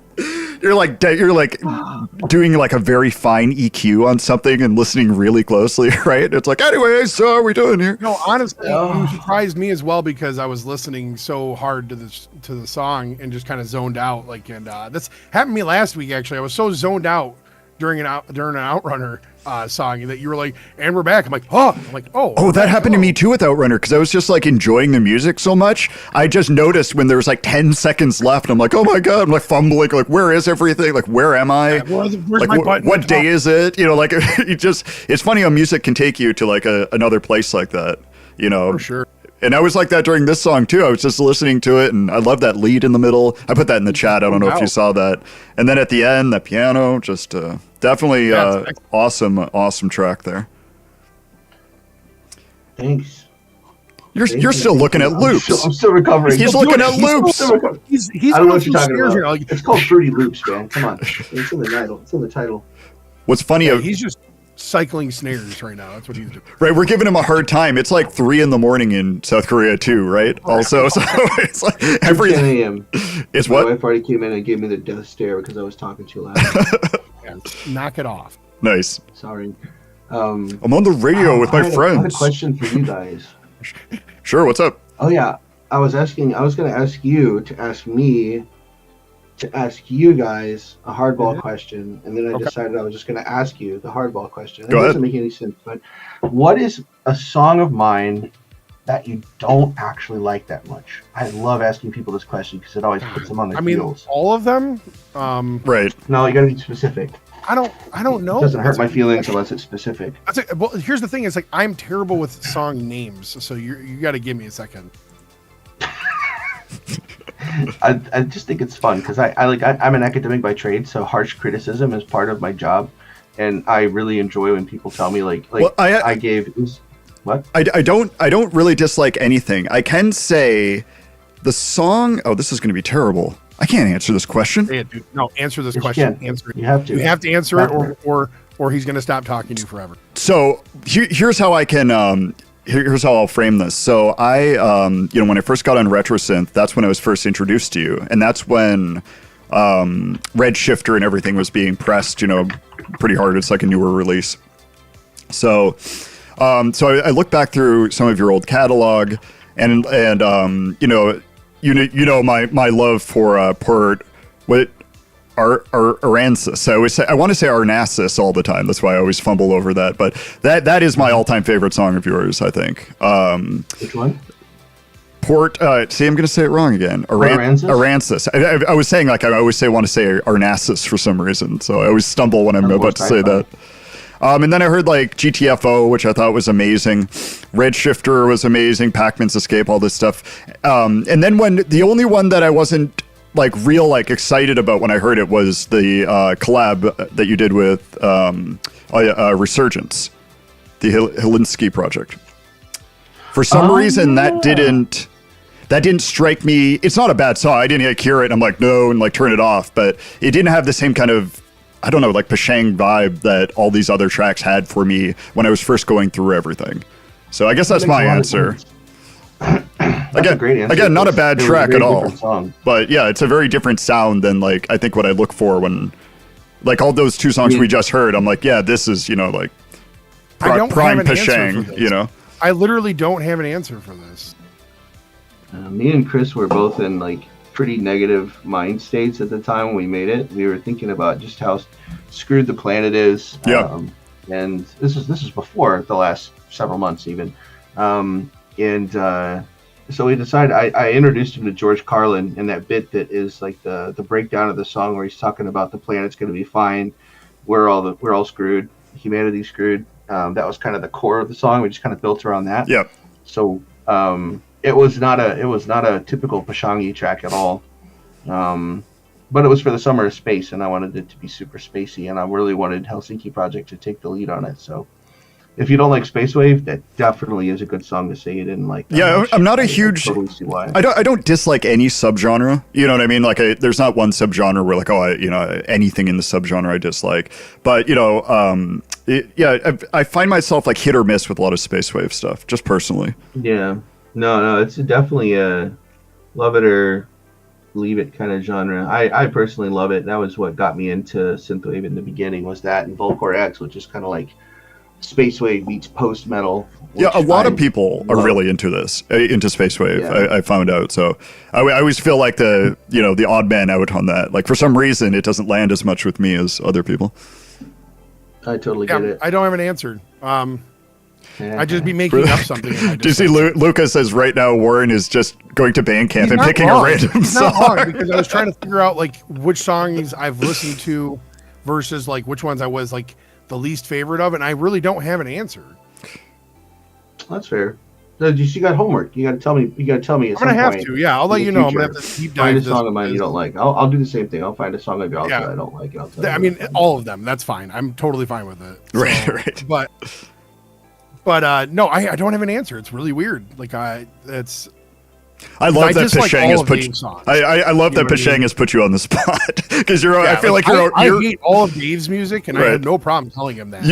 You're like doing like a very fine EQ on something and listening really closely, right? It's like, anyways, so how are we doing here? No, honestly, you surprised me as well because I was listening so hard to the song and just kind of zoned out. Like, and that's happened to me last week. Actually, I was so zoned out during an Outrunner song that you were like, and we're back. I'm like, oh, that happened to me too with Outrunner because I was just like enjoying the music so much. I just noticed when there was like 10 seconds left. I'm like, oh my God, I'm like fumbling, like where is everything? Like where am I? Yeah, where's like my button? What day is it? You know, like it's funny how music can take you to like another place like that. You know, for sure. And I was like that during this song too. I was just listening to it, and I love that lead in the middle. I put that in the chat. I don't know if you saw that. And then at the end, that piano, just definitely awesome track there. Thanks. You're still looking at loops. I'm still recovering. He's looking at loops. He's I don't know what you're talking about. It's called Fruity Loops, man. Come on. It's in the title. It's in the title. What's funny? He's just cycling snares right now. That's what he's doing. Right, we're giving him a hard time. It's like 3 a.m. in South Korea too, right? Also, so it's like every 10 a.m. It's My what? wife already came in and gave me the death stare because I was talking too loud. Yeah, knock it off. Nice. Sorry. I'm on the radio with my friends. I had a question for you guys. Sure, what's up? Oh yeah, I was going to ask you to ask me to ask you guys a hardball question, and then I decided I was just going to ask you the hardball question. It doesn't make any sense, but what is a song of mine that you don't actually like that much? I love asking people this question because it always puts them on their heels. All of them. Right. No, you got to be specific. I don't know. It doesn't hurt my feelings unless it's specific. Well, here's the thing: it's like I'm terrible with song names, so you got to give me a second. I just think it's fun because I'm an academic by trade, so harsh criticism is part of my job, and I really enjoy when people tell me what I don't really dislike anything. I can say the song. Oh, this is going to be terrible. I can't answer this question. Hey, dude, no, answer this question. Answer it. You have to. You have to answer it, or he's going to stop talking to you forever. So here's how I can. Here's how I'll frame this. So I, when I first got on RetroSynth, that's when I was first introduced to you, and that's when Redshift and everything was being pressed, pretty hard. It's like a newer release. So I look back through some of your old catalog, and my love for Port Aransas. I want to say Arnassus all the time. That's why I always fumble over that. But that is my all-time favorite song of yours, I think. Which one? Port. See, I'm going to say it wrong again. Aransas. I was saying I always want to say Arnassus for some reason. So I always stumble when I'm about to say that. And then I heard like GTFO, which I thought was amazing. Redshifter was amazing. Pac-Man's Escape, all this stuff. And then the only one that I wasn't excited about when I heard it was the collab that you did with Resurgence, the Helinsky project. For some reason, that didn't strike me. It's not a bad song. I didn't hear it and I'm like, no, and turn it off. But it didn't have the same kind of, I don't know, Pashang vibe that all these other tracks had for me when I was first going through everything. So I guess that's my answer. Again, not a bad track at all. But yeah, it's a very different sound than I think what I look for when all those two songs we just heard. I'm like, yeah, this is prime Pashang. I literally don't have an answer for this. Me and Chris were both in pretty negative mind states at the time when we made it. We were thinking about just how screwed the planet is. Yeah. And this is before the last several months even. So we decided, I introduced him to George Carlin and that bit that is the breakdown of the song where he's talking about the planet's going to be fine. We're all screwed. Humanity's screwed. That was kind of the core of the song. We just kind of built around that. Yeah. So it was not a typical Pashang track at all. But it was for the Summer of Space, and I wanted it to be super spacey, and I really wanted Helsinki Project to take the lead on it. So, if you don't like Spacewave, that definitely is a good song to say you didn't like. Yeah, I'm not a huge. Totally see why. I don't dislike any subgenre. You know what I mean? Like, there's not one subgenre where like, anything in the subgenre I dislike. But I find myself like hit or miss with a lot of Spacewave stuff, just personally. Yeah, no, it's definitely a love it or leave it kind of genre. I personally love it. That was what got me into Synthwave in the beginning, was that and Volcor X, which is kind of like Spacewave meets post metal. Yeah, a lot of people are really into this, into Spacewave. Yeah. I found out. So I always feel like the odd man out on that. Like, for some reason, it doesn't land as much with me as other people. I totally get it. I don't have an answer. I'd just be making up something. Do you see Lucas says right now Woren is just going to Bandcamp and picking a random He's song? not wrong, because I was trying to figure out like which songs I've listened to versus like which ones I was like the least favorite of, and I really don't have an answer. That's fair. You got homework. You got to tell me. I'm gonna have to. Yeah, I'll let you know. I'm gonna have to deep dive. Find a song of mine you don't like. I'll do the same thing. I'll find a song of yours that I don't like. And I'll tell you. I mean, all of them. That's fine. I'm totally fine with it. So, Right. But no, I don't have an answer. It's really weird. Like I love that dislike Pashang all has of put Dave's songs. I love that Pashang has put you on the spot because I feel like you're I hate all of Dave's music, and I had no problem telling him that.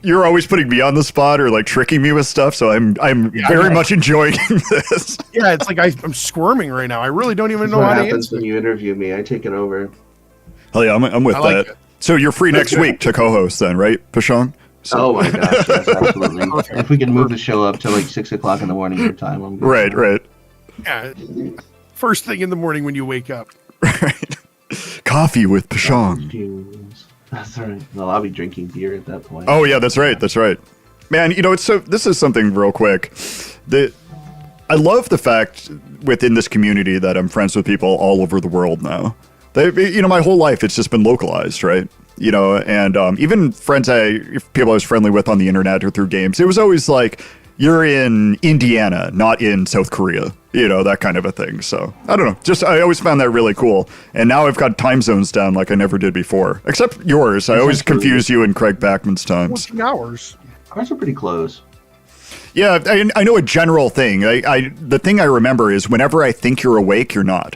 You're always putting me on the spot or like tricking me with stuff, so I'm very much enjoying this. Yeah, it's like I'm squirming right now. I really don't even know how to answer. When you interview me, I take it over. Hell yeah, I'm with like that. it. So you're free next week to co-host then, right, Pashang? So. Oh my gosh, yes, absolutely. If we can move the show up to like 6 o'clock in the morning your time, I'm good. Right. Yeah, first thing in the morning when you wake up. Right. Coffee with Pashang. That's right. Well, I'll be drinking beer at that point. Oh yeah, that's right. Man, this is something real quick. I love the fact within this community that I'm friends with people all over the world now. My whole life it's just been localized, right? And even people I was friendly with on the internet or through games, it was always like, you're in Indiana, not in South Korea, that kind of a thing. So I don't know, I always found that really cool. And now I've got time zones down like I never did before, except yours. I always confuse you and Craig Backman's times. 14 hours. Ours are pretty close. Yeah, I know a general thing. The thing I remember is whenever I think you're awake, you're not.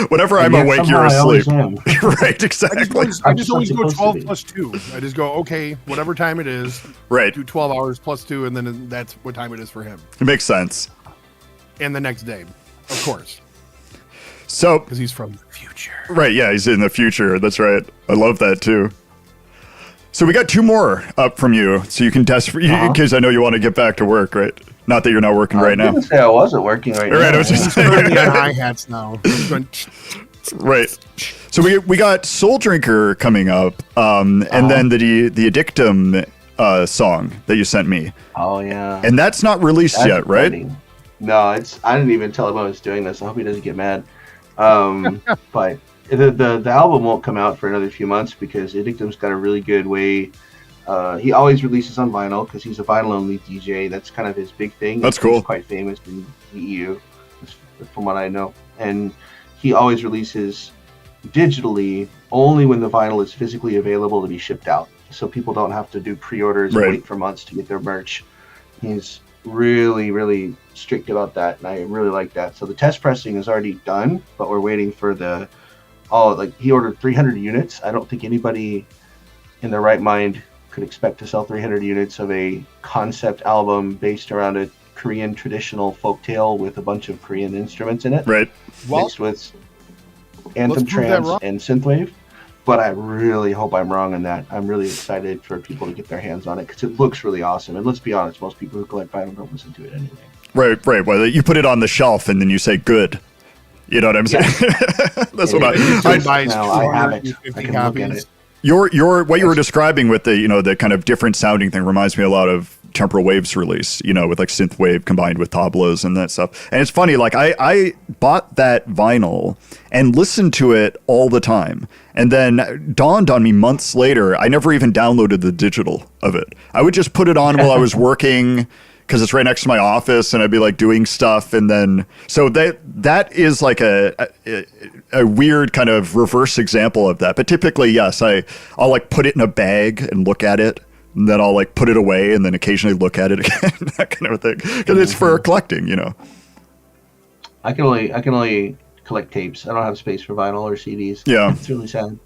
Whenever I'm awake, you're asleep. Right, exactly. I just always go 12 plus 2. I just go, okay, whatever time it is, right. Do 12 hours plus 2, and then that's what time it is for him. It makes sense. And the next day, of course. So, because he's from the future. Right, yeah, he's in the future. That's right. I love that too. So we got 2 more up from you, so you can test because I know you want to get back to work, right? Not that you're not working right now. I didn't say I wasn't working right now. Right, I was just saying. Hi-hats now. Right. So we got Soul Drinker coming up, and then the Addictum song that you sent me. Oh yeah. And that's not released yet, right? Funny. No, I didn't even tell him I was doing this. I hope he doesn't get mad. But the album won't come out for another few months because Addictum's got a really good way. He always releases on vinyl because he's a vinyl-only DJ. That's kind of his big thing. That's cool. He's quite famous in the EU, from what I know. And he always releases digitally only when the vinyl is physically available to be shipped out. So people don't have to do pre-orders and wait for months to get their merch. He's really, really strict about that, and I really like that. So the test pressing is already done, but we're waiting for he ordered 300 units. I don't think anybody in their right mind could expect to sell 300 units of a concept album based around a Korean traditional folktale with a bunch of Korean instruments in it, right? Mixed with anthem trance and synthwave. But I really hope I'm wrong on that. I'm really excited for people to get their hands on it because it looks really awesome. And let's be honest, most people who collect vinyl don't listen to it anyway. Right. Well, you put it on the shelf and then you say good. You know what I'm saying? That's what I have it. I can look at it. What you were describing with the kind of different sounding thing reminds me a lot of Temporal Wave's release, with like Synthwave combined with tablas and that stuff. And it's funny, like I bought that vinyl and listened to it all the time. And then dawned on me months later, I never even downloaded the digital of it. I would just put it on while I was working, because it's right next to my office, and I'd be like doing stuff, and then so that is like a weird kind of reverse example of that. But typically, yes, I'll like put it in a bag and look at it, and then I'll like put it away, and then occasionally look at it again, that kind of thing, because it's for collecting, you know. I can only collect tapes. I don't have space for vinyl or CDs. Yeah, it's really sad.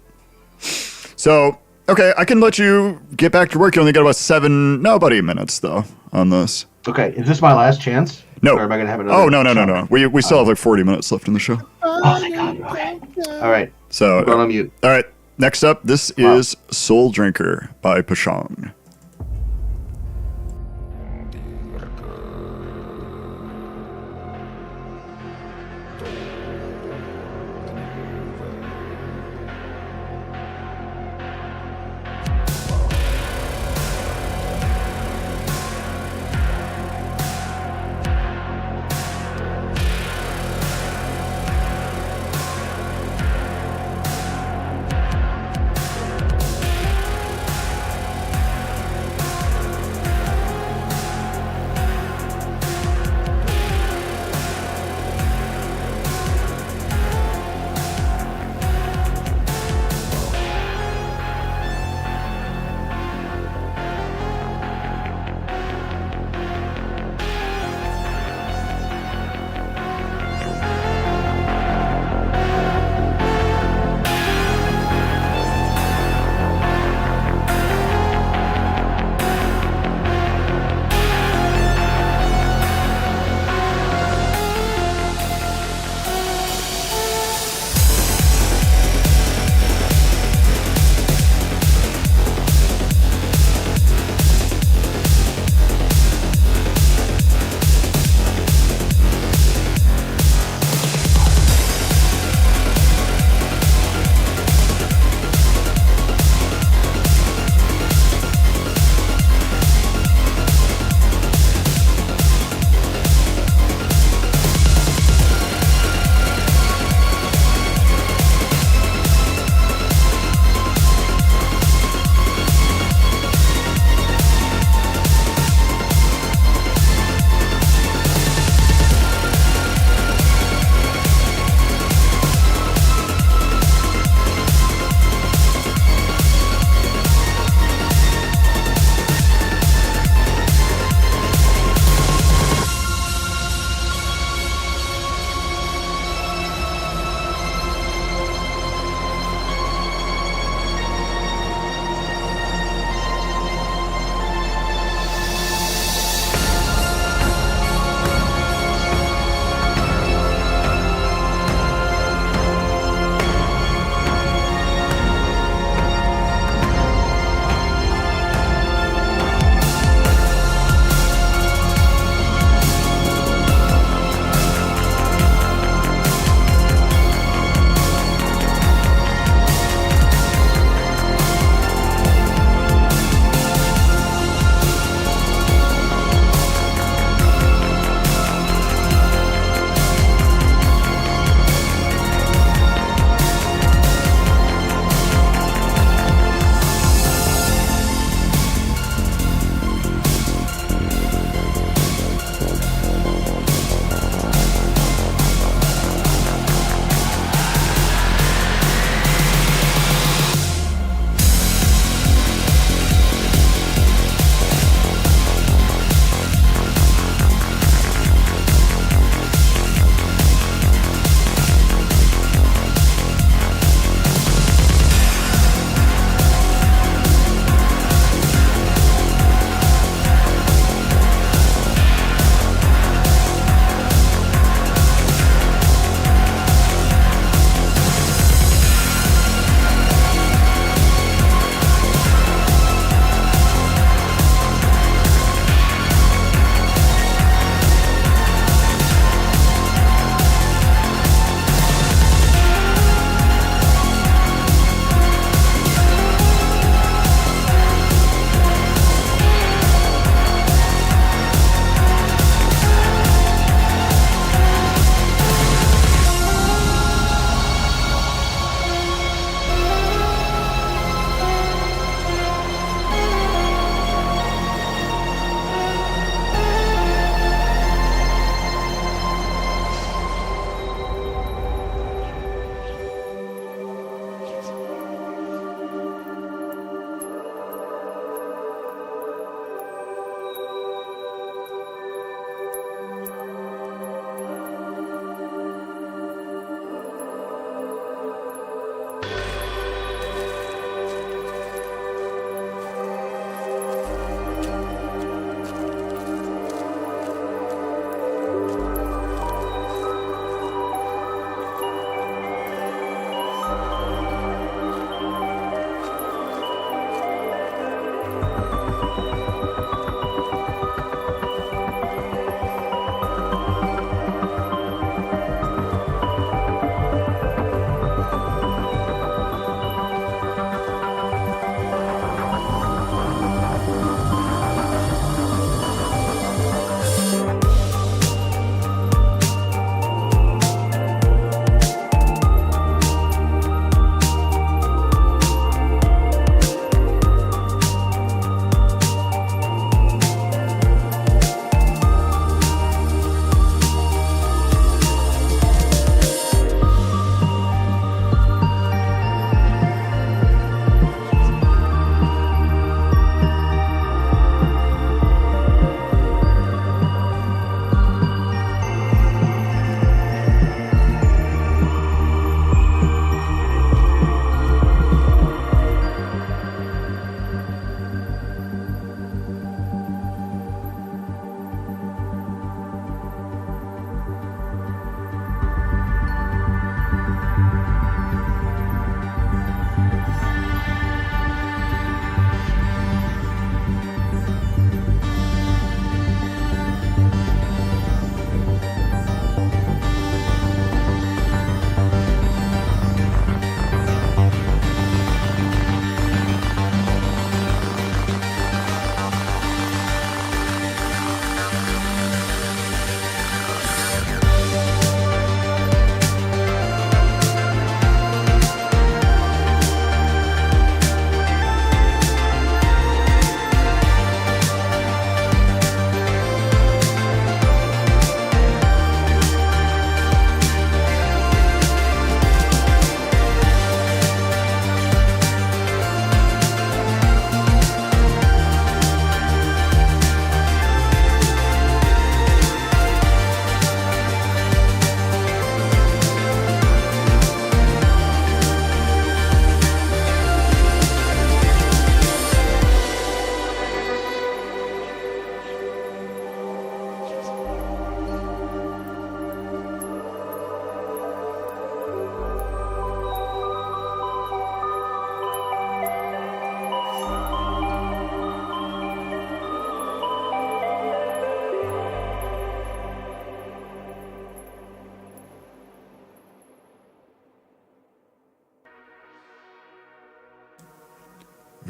So. Okay, I can let you get back to work. You only got about 8 minutes, though, on this. Okay, is this my last chance? No. Or am I going to have another? Oh, no. We still have like 40 minutes left in the show. Oh, thank God. Okay. All right. So, I'm going on mute. All right, next up, this is Soul Drinker by Pashang.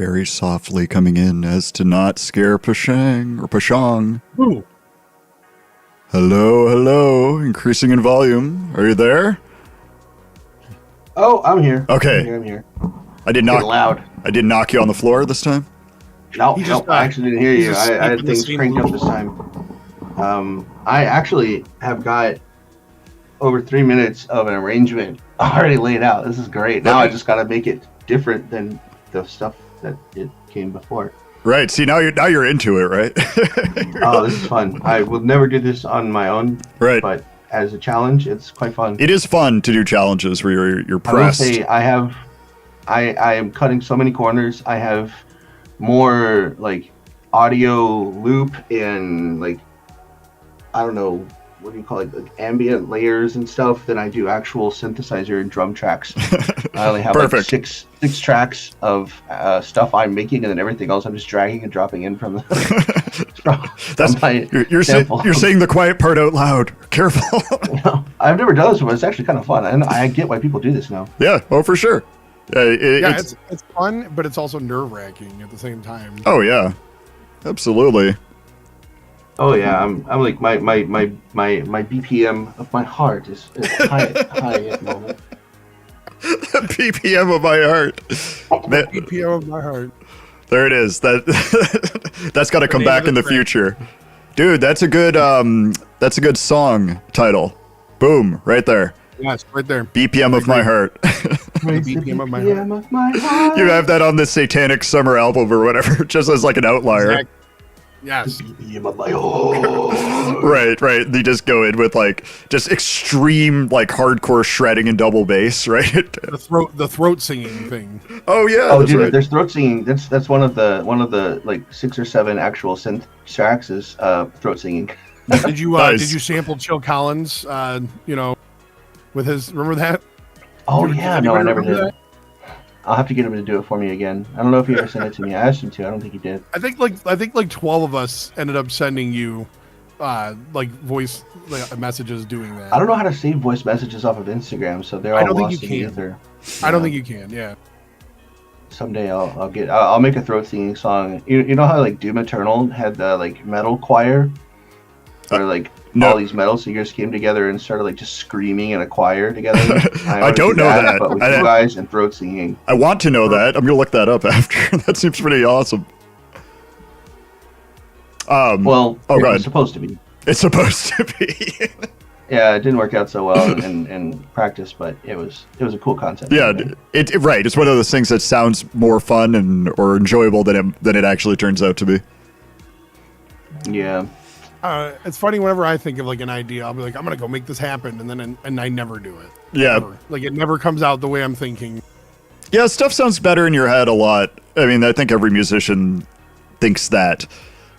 very softly coming in as to not scare Pashang. Ooh. Hello, hello. Increasing in volume. Are you there? Oh, I'm here. Okay. I'm here. I did Get not. loud. I did knock you on the floor this time. No, He just, I actually didn't hear he's you. just I had sleeping the things same cranked up loop. this time. I actually have got over 3 minutes of an arrangement already laid out. This is great. Now I just got to make it different than the stuff that it came before. Right. See, now you're into it, right? Oh, this is fun. I will never do this on my own. Right. But as a challenge, it's quite fun. It is fun to do challenges where you're I will pressed. say I am cutting so many corners. I have more like audio loop and like I don't know what do you call it, like ambient layers and stuff than I do actual synthesizer and drum tracks. I only have like six tracks of stuff I'm making, and then everything else I'm just dragging and dropping in from the. You're saying the quiet part out loud. Careful. I've never done this, but it's actually kind of fun, and I get why people do this now. Yeah. Oh, for sure. It's fun, but it's also nerve-wracking at the same time. Oh yeah, absolutely. Oh yeah, I'm like my BPM of my heart is high at the moment. BPM of my heart. BPM of my heart. There it is. That's got to come back in the future, dude. That's a good song title. Boom, right there. Yes, right there. BPM of my heart. BPM of my heart. You have that on this Satanic Summer album or whatever, just as like an outlier. Exactly. Yes. Right. They just go in with like just extreme like hardcore shredding and double bass, right? The throat singing thing. Oh yeah. Oh dude, there's throat singing. That's one of the like 6 or 7 actual synth tracks is throat singing. Did you Nice. did you sample Chill Collins? With his, remember that? Oh yeah, no, I never did. That? I'll have to get him to do it for me again. I don't know if he ever sent it to me. I asked him to. I don't think he did. I think like 12 of us ended up sending you like voice messages doing that. I don't know how to save voice messages off of Instagram, so they're all lost in the ether. I don't think you can. Yeah. Someday I'll make a throat singing song. You know how like Doom Eternal had the like metal choir, where like all these metal singers came together and started like just screaming in a choir together. I don't know that. But with you guys and throat singing. I want to know that. I'm gonna look that up after. That seems pretty awesome. It's supposed to be. It's supposed to be. Yeah, it didn't work out so well in practice, but it was a cool concept. Yeah, right. It's one of those things that sounds more fun or enjoyable than it actually turns out to be. Yeah. It's funny whenever I think of like an idea, I'll be like, I'm gonna go make this happen, and I never do it. Yeah, never. Like it never comes out the way I'm thinking. Yeah, stuff sounds better in your head a lot. I mean, I think every musician thinks that,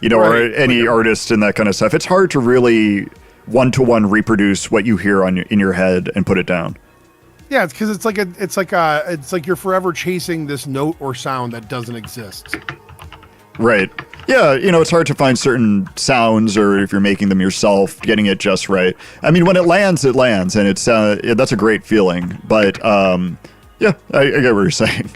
right. Or any artist and that kind of stuff. It's hard to really one-to-one reproduce what you hear in your head and put it down. Yeah, it's because it's like you're forever chasing this note or sound that doesn't exist. Right. Yeah, it's hard to find certain sounds, or if you're making them yourself, getting it just right. I mean, when it lands, and it's that's a great feeling. But yeah, I get what you're saying.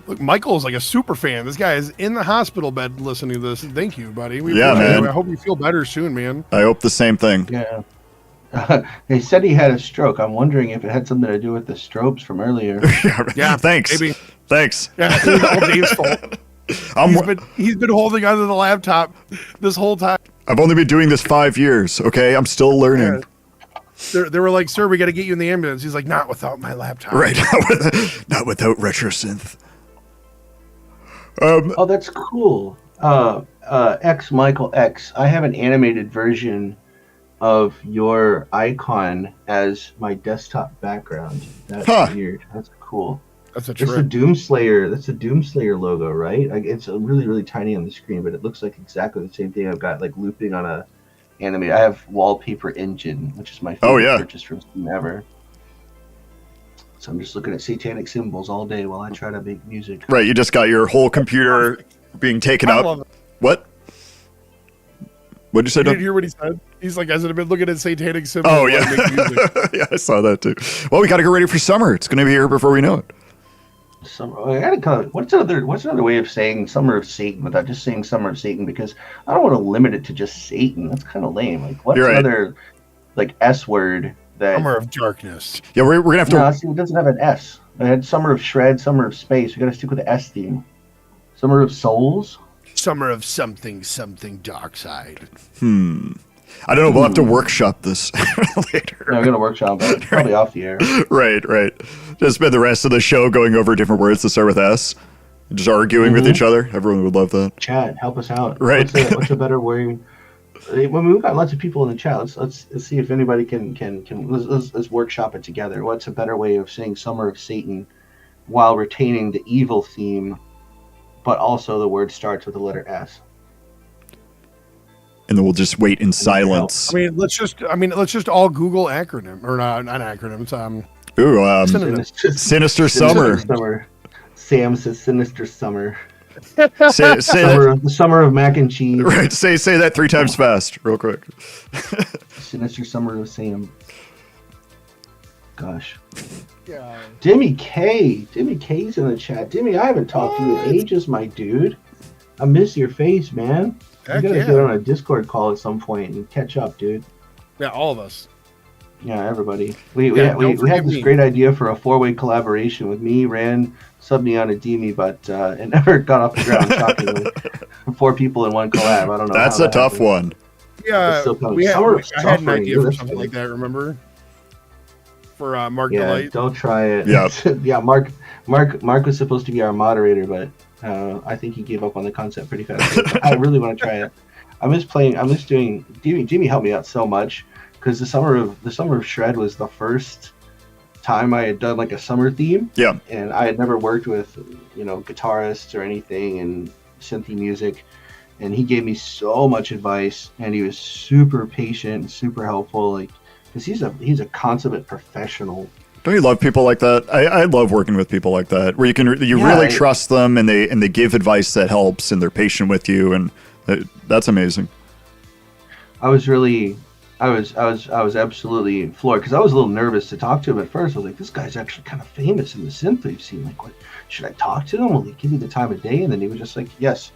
Look, Michael's like a super fan. This guy is in the hospital bed listening to this. Thank you, buddy. Man. I hope you feel better soon, man. I hope the same thing. Yeah. They said he had a stroke. I'm wondering if it had something to do with the strobes from earlier. Yeah, thanks. Maybe. Thanks. Yeah, it was all Dave's fault. He's been holding onto the laptop this whole time. I've only been doing this 5 years. Okay, I'm still learning. Yeah. They were like, "Sir, we got to get you in the ambulance." He's like, "Not without my laptop." Right. Not without RetroSynth. Oh, that's cool. X Michael X. I have an animated version of your icon as my desktop background. That's weird. That's cool. That's a trip. It's the Doomslayer. That's the Doomslayer logo, right? Like, it's really, really tiny on the screen, but it looks like exactly the same thing. I've got like looping on a anime. I have Wallpaper Engine, which is my favorite purchase from Steam ever. So I'm just looking at satanic symbols all day while I try to make music. Right, you just got your whole computer being taken up. Love it. What? What'd you say? Did you hear what he said? He's like, "I've been looking at satanic symbols." Oh yeah, while I make music. yeah, I saw that too. Well, we got to get ready for summer. It's going to be here before we know it. I gotta call it, what's another way of saying Summer of Satan without just saying Summer of Satan? Because I don't want to limit it to just Satan. That's kind of lame. Like, what's You're right. another like S word that? Summer of Darkness. Yeah, we're gonna have to. No, see, it doesn't have an S. I had Summer of Shred, Summer of Space. We gotta stick with the S theme. Summer of Souls. Summer of something dark side. I don't know. We'll have to workshop this later. No, I'm gonna workshop it. It's probably off the air. Right. Just spend the rest of the show going over different words that start with S, and just arguing with each other. Everyone would love that. Chat, help us out. Right. What's a better word? When we've got lots of people in the chat, let's see if anybody can let's workshop it together. What's a better way of saying Summer of Satan while retaining the evil theme, but also the word starts with the letter S? And then we'll just wait in silence. I mean, let's just all Google acronym or not acronyms. Ooh, synonyms. Sinister Summer. Sam says Sinister Summer. Say The summer of mac and cheese. right. Say that 3 times fast, real quick. Sinister Summer of Sam. Gosh. Yeah. Dimmy K's in the chat. Dimmy, I haven't talked to you in ages, my dude. I miss your face, man. We Heck gotta yeah. get on a Discord call at some point and catch up, dude. Yeah, all of us. Yeah, everybody. We don't had forget this me. great idea for a 4-way collaboration with me, Ran, Subneon, and Demi, but it never got off the ground, shockingly. 4 people in one collab. I don't know. That's how a that tough happened. one. Yeah, It's still coming. we had, Summer of I had an Suffering, idea dude, for that's something good. like that. Remember? For Mark Yeah, Delight. don't try it. Yeah. Yeah, Mark was supposed to be our moderator, but I think he gave up on the concept pretty fast. I really want to try it. I miss doing. Jimmy helped me out so much because the summer of Shred was the first time I had done like a summer theme. Yeah. And I had never worked with guitarists or anything and synthy music, and he gave me so much advice, and he was super patient and super helpful, like because he's a consummate professional. Don't you love people like that? I love working with people like that, where you Yeah, really trust them, and they give advice that helps, and they're patient with you, and that's amazing. I was absolutely floored because I was a little nervous to talk to him at first. I was like, this guy's actually kind of famous in the synthwave scene. Like, what should I talk to him? Will he give you the time of day? And then he was just like, yes,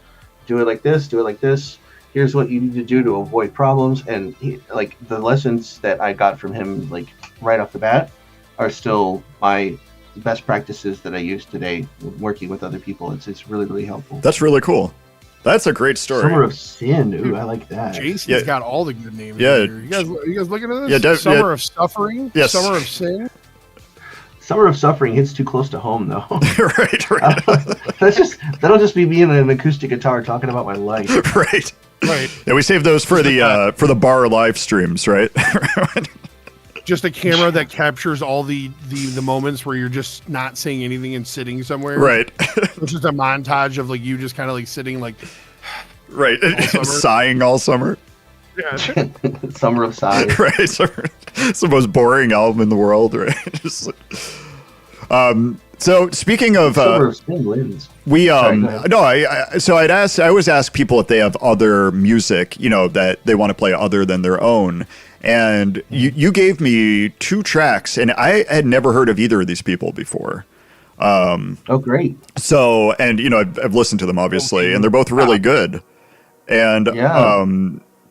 do it like this, do it like this. Here's what you need to do to avoid problems. And like the lessons that I got from him, like right off the bat, are still my best practices that I use today working with other people. It's really, really helpful. That's really cool. That's a great story. Summer of Sin. Ooh, I like that. Jason's Yeah. got all the good names. Yeah. Here. You guys looking at this? Yeah, Summer of Suffering. Yes. Summer of Sin. Summer of Suffering hits too close to home, though. right. That'll just be me and an acoustic guitar talking about my life. Right. Right. Yeah, we save those for the bar live streams, right? Just a camera that captures all the moments where you're just not saying anything and sitting somewhere. Right. It's just a montage of like you just kind of like sitting like. Right. summer. Sighing all summer. Yeah. Summer of Sighs. Right. It's the most boring album in the world, right? Just so speaking of Summer of Sin wins. we Sorry, go ahead. no, I always ask people if they have other music, that they want to play other than their own. And you gave me 2 tracks, and I had never heard of either of these people before. Oh, great. So, and I've listened to them obviously, and they're both really good. And Yeah.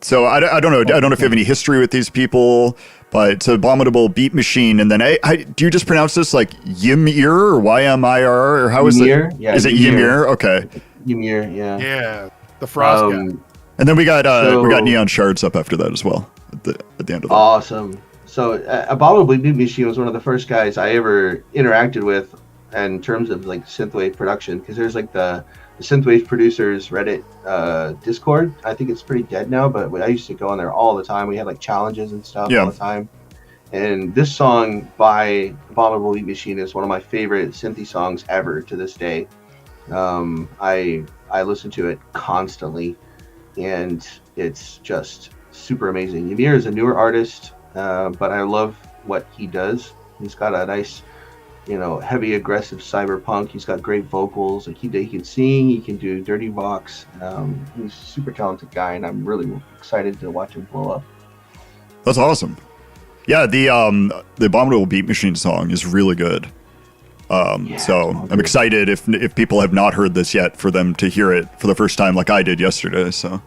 so I don't know. I don't know if you have any history with these people, but it's Abominable Beat Machine. And then do you just pronounce this like Ymir or Ymir or how is Ymir? it? Yeah, is it Ymir. Ymir? Okay. Ymir, yeah. Yeah. The Frost guy. And then we got So- Neon Shards up after that as well at the end of that. Awesome. So, Abominable Beat Machine was one of the first guys I ever interacted with in terms of like synthwave production, because there's like the Synthwave producers Reddit Discord. I think it's pretty dead now, but I used to go on there all the time. We had like challenges and stuff Yeah. all the time. And this song by Abominable Beat Machine is one of my favorite synthy songs ever to this day. I listen to it constantly, and it's just super amazing. Ymir is a newer artist, but I love what he does. He's got a nice, heavy, aggressive cyberpunk. He's got great vocals. Like he can sing. He can do dirty vox. He's a super talented guy, and I'm really excited to watch him blow up. That's awesome. Yeah, the Abominable Beat Machine song is really good. So I'm excited if people have not heard this yet for them to hear it for the first time like I did yesterday. So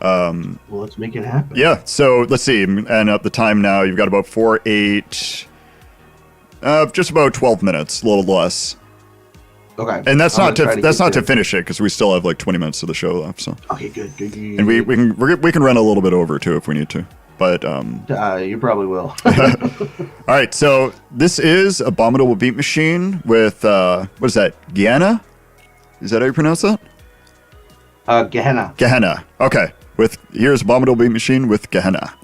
Well, let's make it happen. yeah, so let's see. And at the time now, you've got about 4, 8, just about 12 minutes, a little less. Okay. And that's I'm not gonna to try get finish it because we still have like 20 minutes of the show left. So Okay, good. and we can run a little bit over too if we need to. But You probably will. all right, so this is Abominable Beat Machine with what is that? Gehenna? Is that how you pronounce that? Gehenna. Gehenna. Okay. Here's Abominable Beat Machine with Gehenna.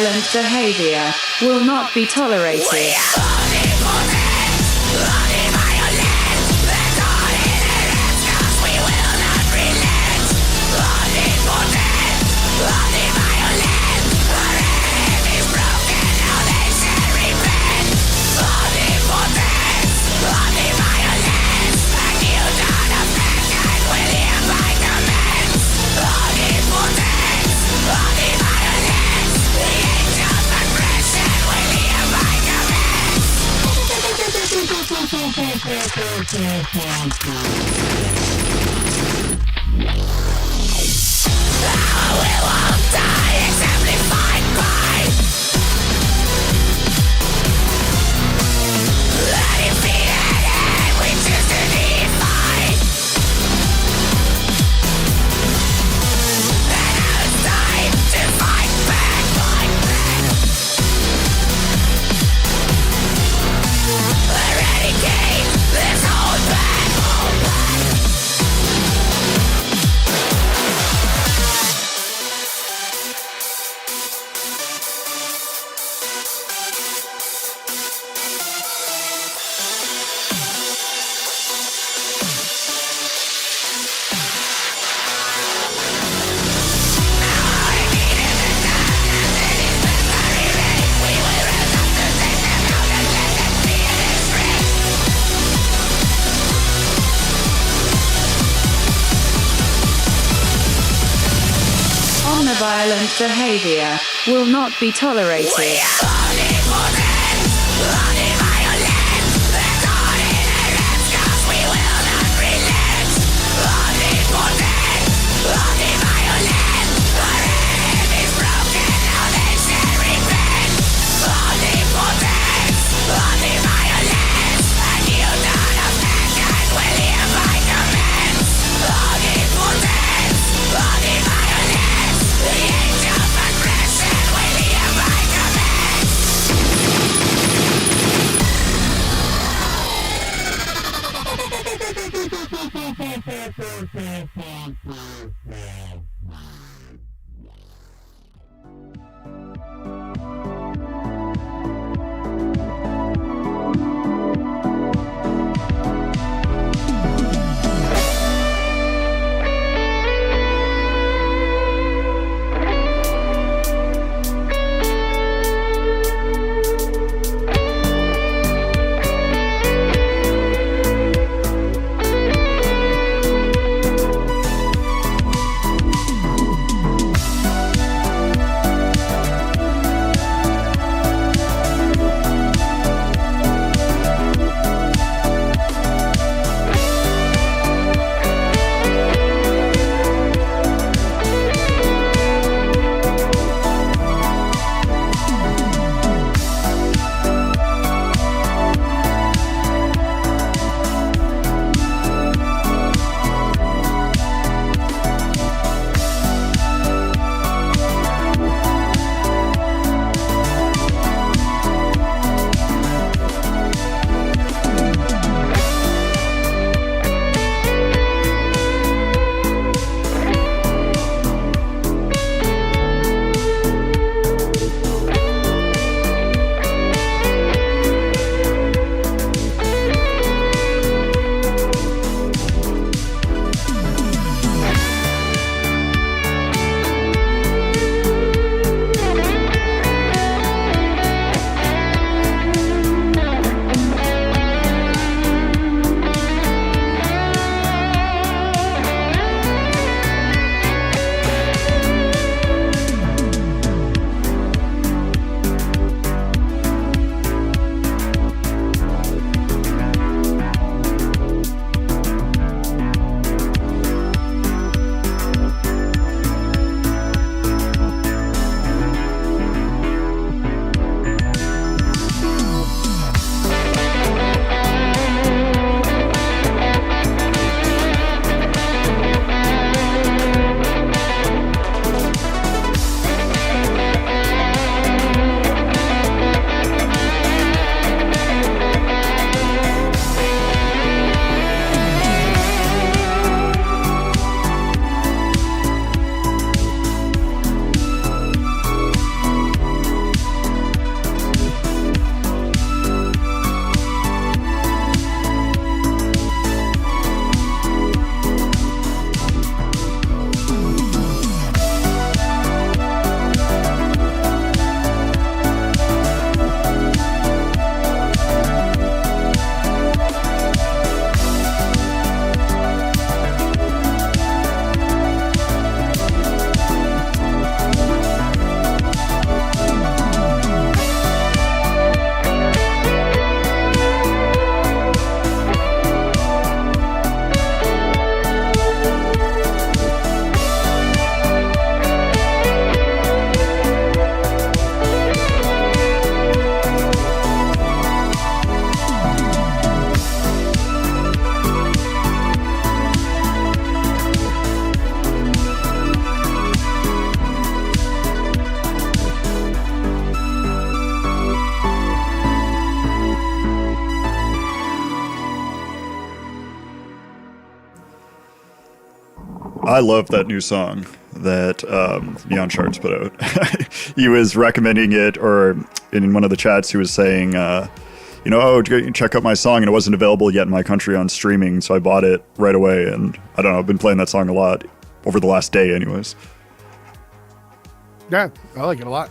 Non-violent behavior will not be tolerated. Violent behavior will not be tolerated. I love that new song that Neon Shards put out. He was recommending it, or in one of the chats, he was saying, check out my song, and it wasn't available yet in my country on streaming, so I bought it right away, and I don't know, I've been playing that song a lot over the last day anyways. Yeah, I like it a lot.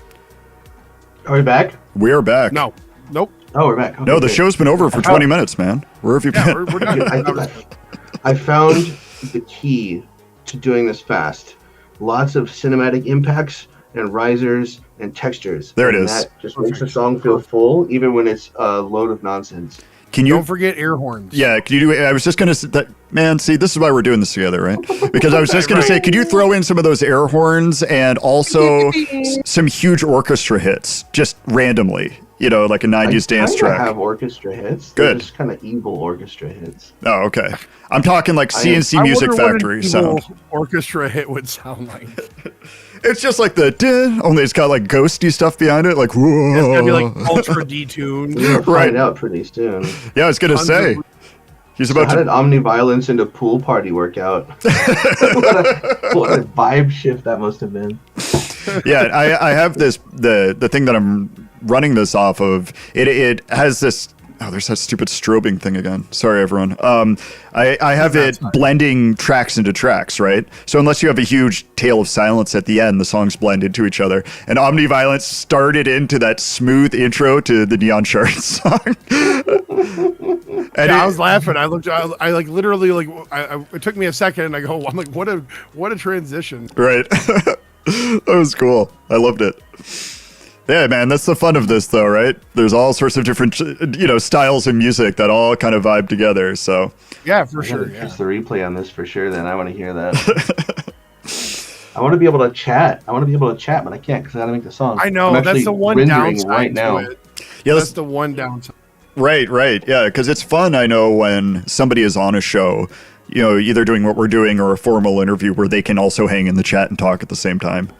Are we back? We are back. No. Nope. Oh, we're back. Okay, No, the good. show's been over for 20 minutes, man. Where have you Yeah, been? we're done. I found the key to doing this fast. Lots of cinematic impacts and risers and textures. There it And is. That just makes the song feel full, even when it's a load of nonsense. Can you? Don't forget air horns. Yeah, can you do? I was just gonna say that, man. See, this is why we're doing this together, right? Because I was just gonna say, could you throw in some of those air horns and also some huge orchestra hits, just randomly? You know, like a '90s dance I track. have orchestra hits. Good. They're just kind of evil orchestra hits. Oh, okay. I'm talking like CNC I Music wonder what an Factory evil sound. orchestra hit would sound like. It's just like the din, only it's got like ghosty stuff behind it, like whoa. It's gonna be like ultra detuned. We'll Right. find out pretty soon. Yeah, I was gonna Tons say. of- He's So about how to. did omniviolence into pool party work out? what a vibe shift that must have been. Yeah, I have this the thing that I'm running this off of. It has this. Oh, there's that stupid strobing thing again. Sorry, everyone. I have it blending tracks into tracks, right? So unless you have a huge tail of silence at the end, the songs blend into each other. And Omniviolence started into that smooth intro to the Neon Shards song. And Yeah, I was laughing. I looked. I like literally like. It took me a second, and I go. I'm like, what a transition. right. That was cool. I loved it. Yeah, man, that's the fun of this, though, right? There's all sorts of different, styles of music that all kind of vibe together. So, Yeah, for I sure. gotta Yeah. catch the replay on this for sure. Then I want to hear that. I want to be able to chat. but I can't because I got to make the song. I know I'm that's actually the one rendering downside right now. to it. yeah, That's the one downside. right. Yeah, because it's fun, I know, when somebody is on a show, either doing what we're doing or a formal interview where they can also hang in the chat and talk at the same time.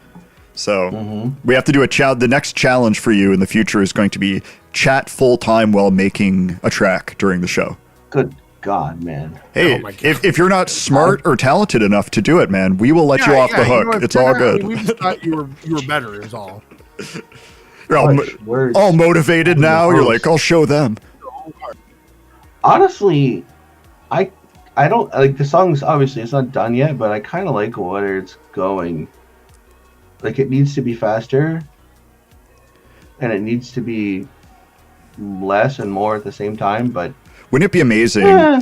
So we have to do the next challenge for you in the future is going to be chat full time while making a track during the show. Good God, man. Hey, Oh my God. if you're not smart or talented enough to do it, man, we will let you off the hook. what, It's you're all not- good. we just thought you were better. Is all. You're all, Harsh words. all motivated now. You're like, I'll show them. Honestly, I don't like the song's obviously it's not done yet, but I kind of like where it's going. Like it needs to be faster, and it needs to be less and more at the same time. But Wouldn't it be amazing? Yeah.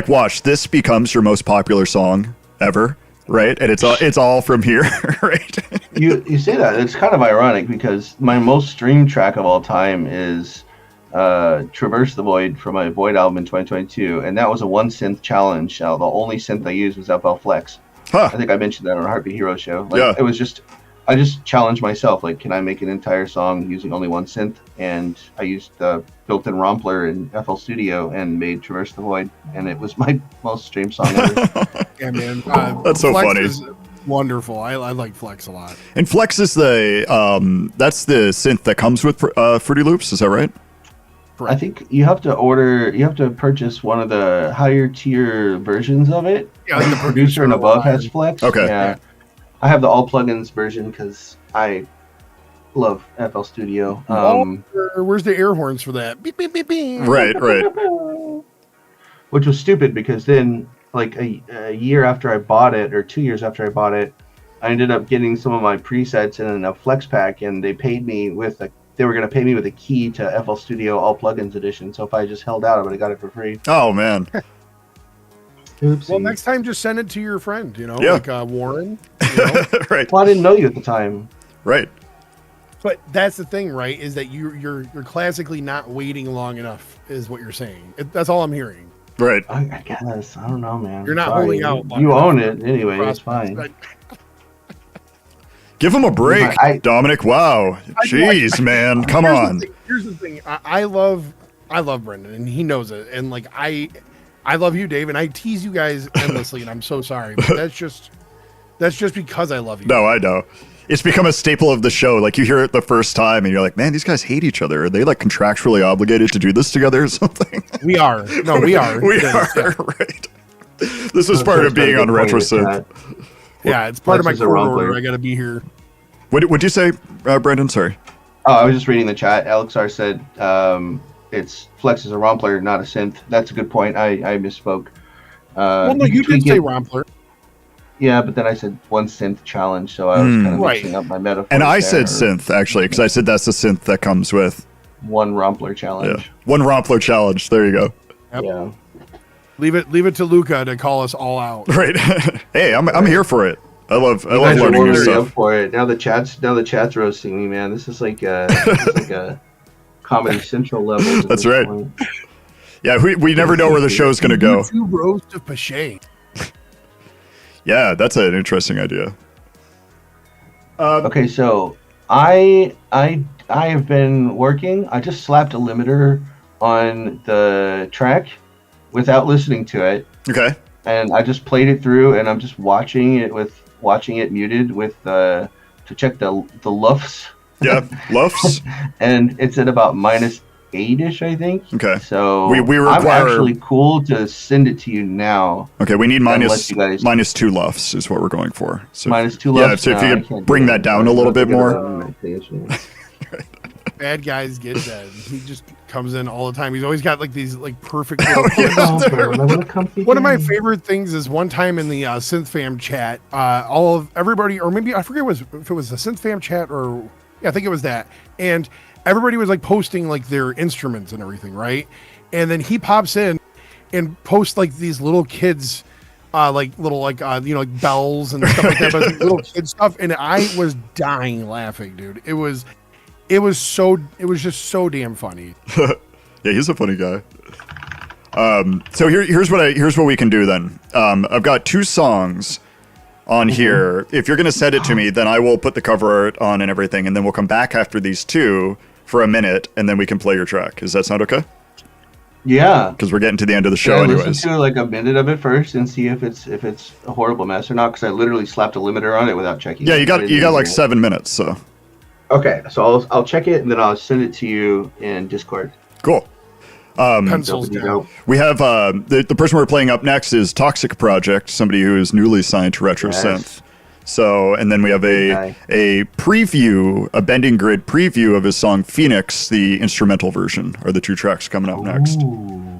Watch, this becomes your most popular song ever, right? And it's all from here, right? you say that it's kind of ironic because my most streamed track of all time is Traverse the Void from my Void album in 2022, and that was a one synth challenge. The only synth I used was FL Flex. Huh. I think I mentioned that on a Heartbeat Hero show. Yeah. It was I just challenged myself. Like, can I make an entire song using only one synth? And I used the built-in Rompler in FL Studio and made Traverse the Void, and it was my most streamed song ever. Yeah, man. That's so Flex funny. is wonderful. I like Flex a lot. And Flex is that's the synth that comes with Fruity Loops. Is that right? I think you have to purchase one of the higher tier versions of it. Yeah, like the Producer and above has Flex. Okay. Yeah. I have the all plugins version because I love FL Studio. Where's the air horns for that? Beep beep beep beep. Right. Which was stupid because then, like a year after I bought it, or 2 years after I bought it, I ended up getting some of my presets in a Flex pack, and they were going to pay me with a key to FL Studio All Plugins Edition. So if I just held out, I would have got it for free. Oh man. Oopsie. Well, next time just send it to your friend. Yeah. Like Woren. You know? Right. Well, I didn't know you at the time. Right. But that's the thing, right? Is that you're classically not waiting long enough, is what you're saying. That's all I'm hearing. Right. I guess. I don't know, man. You're not Sorry. holding out long You enough own for it anyway. It's prospects. fine. Give him a break, Dominic. Wow. Jeez, man. Come on. Here's the thing. I love Brendan, and he knows it. And like I love you, Dave, and I tease you guys endlessly, and I'm so sorry. But that's just because I love you. No, I know. It's become a staple of the show. Like you hear it the first time and you're like, man, these guys hate each other. Are they like contractually obligated to do this together or something? We are. No, we are. We Yeah. are, right. This is part of being on RetroSynth. Yeah, it's part of my Flex is a court rumbler. order. I got to be here. What'd you say, Brandon? Sorry. Oh, I was just reading the chat. Alexar said it's Flex is a rompler, not a synth. That's a good point. I misspoke. Well, no, you did say Rompler. Yeah, but then I said one synth challenge, so I was kind of mixing up my metaphors. And I said there. synth, actually, because I said that's the synth that comes with. One rompler challenge. One Rompler challenge. There you go. Yep. Yeah. Leave it to Luca to call us all out. Right. Hey, I'm here for it. I love You guys are learning new already stuff. up for it. Now the chat's roasting me, man. This is like a Comedy Central level. at That's this right. point. Yeah, we never know where the show's going to go. YouTube roast of Pashang. Yeah, that's an interesting idea. Okay, so I have been working. I just slapped a limiter on the track without listening to it, Okay. and I just played it through, and I'm just watching it muted with to check the lufs, Yeah, Luffs. and it's at about -8-ish, I think. Okay. So We I'm require- actually cool to send it to you now. Okay, we need Unless you guys- -2 Luffs is what we're going for. So -2 Yeah, lufs. so if No, I you can't could do bring that down a little bit more. Bad guys get dead. He just comes in all the time. He's always got like these like perfect. One of my favorite things is one time in the Synthfam chat, all of everybody, or maybe I forget if it was the Synthfam chat or yeah, I think it was that, and everybody was like posting like their instruments and everything, right? And then he pops in and posts like these little kids. Like little like like bells and stuff like that, but like, little kid stuff, and I was dying laughing, dude. It was just so damn funny. Yeah, he's a funny guy. So here's what we can do then. I've got 2 songs on here. If you're gonna send it to me, then I will put the cover art on and everything, and then we'll come back after these 2 for a minute, and then we can play your track. Does that sound okay? Yeah. Because we're getting to the end of the show, Yeah, anyways. listen to like a minute of it first and see if it's a horrible mess or not. Because I literally slapped a limiter on it without checking. Yeah, it. you got like 7 minutes. So Okay, so I'll check it and then I'll send it to you in Discord. cool. Pencils down. Dope. We have the person we're playing up next is Toxic Project, somebody who is newly signed to RetroSynth. Yes. So, and then we have Good a preview, a Bending Grid preview of his song Phoenix, the instrumental version, are the 2 tracks coming up next.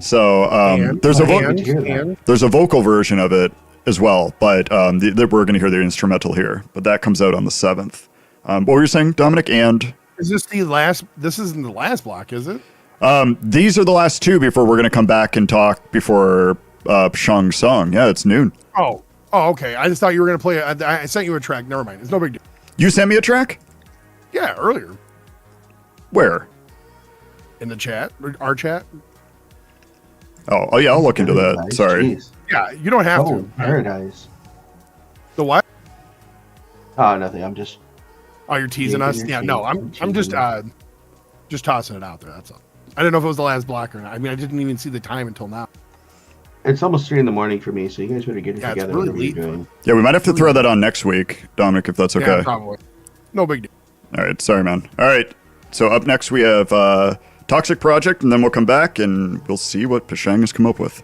So there's a vocal version of it as well, but we're going to hear the instrumental here. But that comes out on the 7th. What were you saying, Dominic? And Is this the last? This isn't the last block, is it? these are the last 2 before we're going to come back and talk before Pashang's song. Yeah, it's noon. Oh, okay. I just thought you were gonna play. I sent you a track. Never mind. It's no big deal. You sent me a track? Yeah, earlier Where? in the chat, our chat. Oh yeah, I'll look into that. Paradise, Sorry. jeez. Yeah, you don't have Oh, to. Paradise. The what? Oh, nothing. I'm just. Oh, you're teasing Yeah, us? you're Yeah, teasing. no, I'm I'm just teasing just tossing it out there. That's all. I didn't know if it was the last block or not. I mean, I didn't even see the time until now. It's almost 3 a.m. for me, so you guys better get it Yeah, it's together. really whatever you're late. doing. Yeah, we might have to throw that on next week, Dominic, if that's okay. Yeah, probably. No big deal. All right, sorry, man. All right, so up next we have Toxic Project, and then we'll come back and we'll see what Pashang has come up with.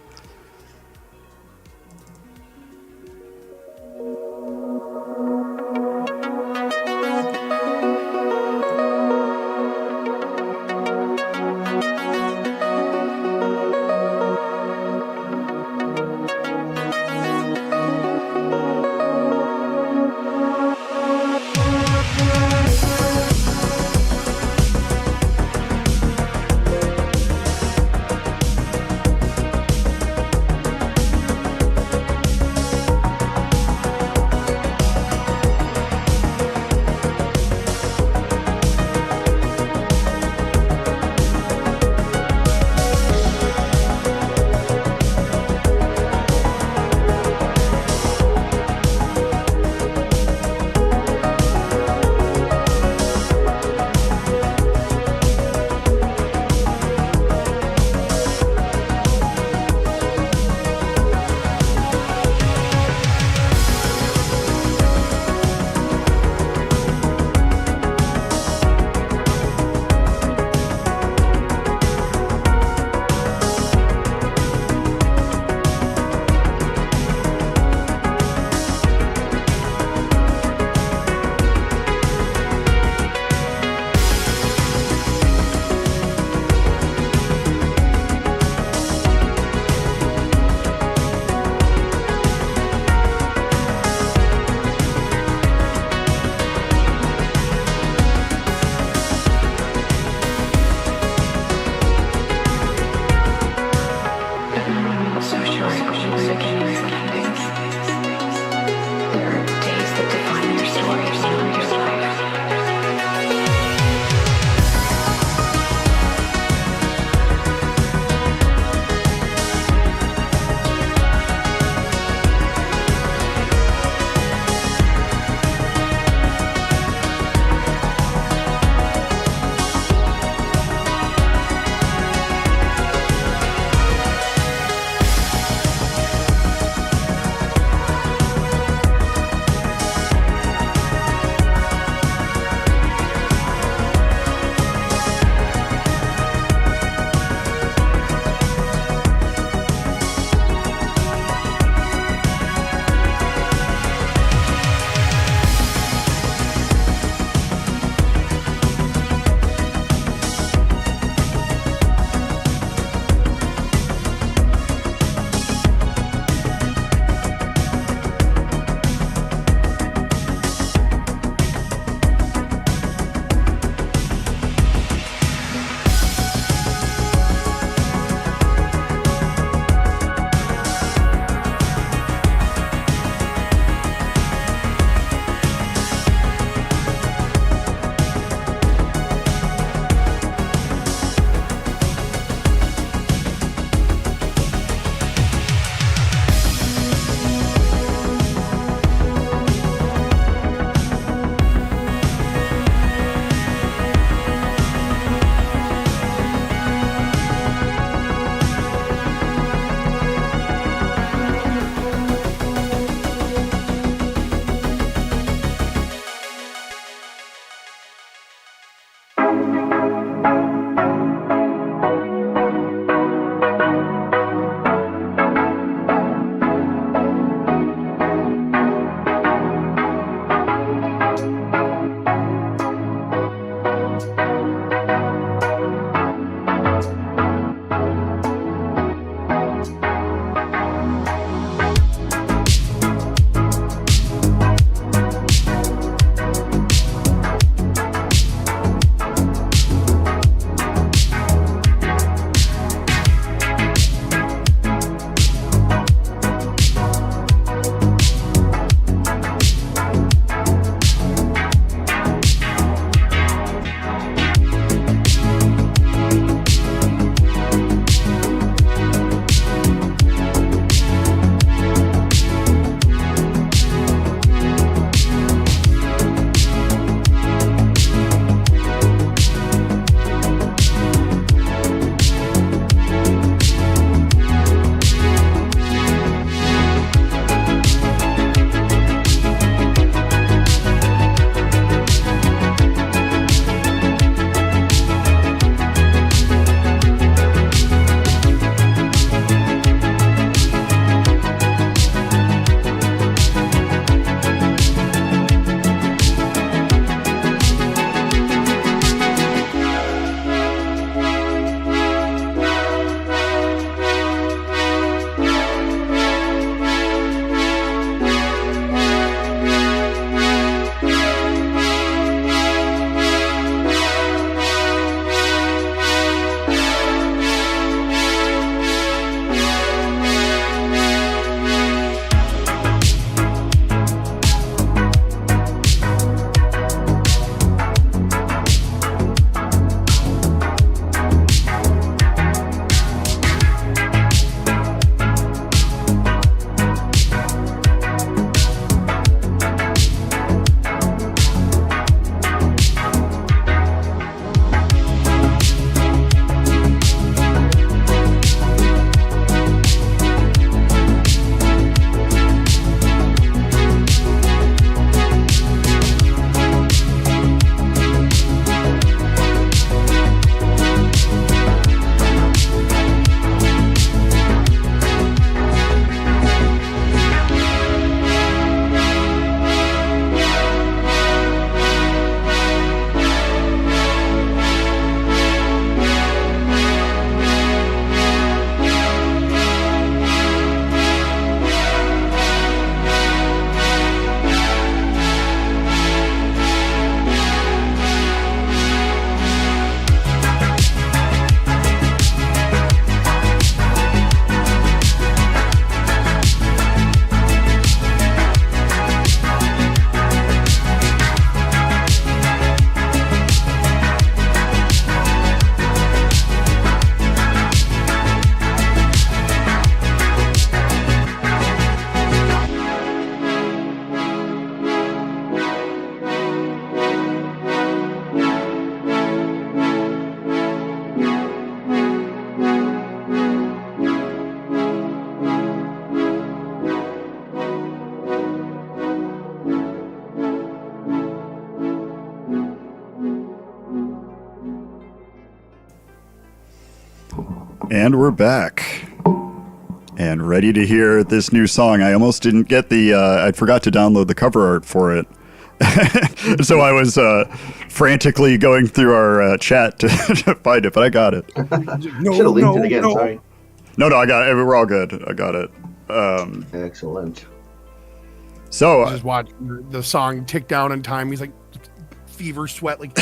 And we're back. And ready to hear this new song. I almost didn't get I forgot to download the cover art for it. So I was frantically going through our chat to find it, but I got it. Should have linked it again, sorry. No, I got it. We're all good. I got it. Excellent. So Just watch the song tick down in time. He's like fever sweat, like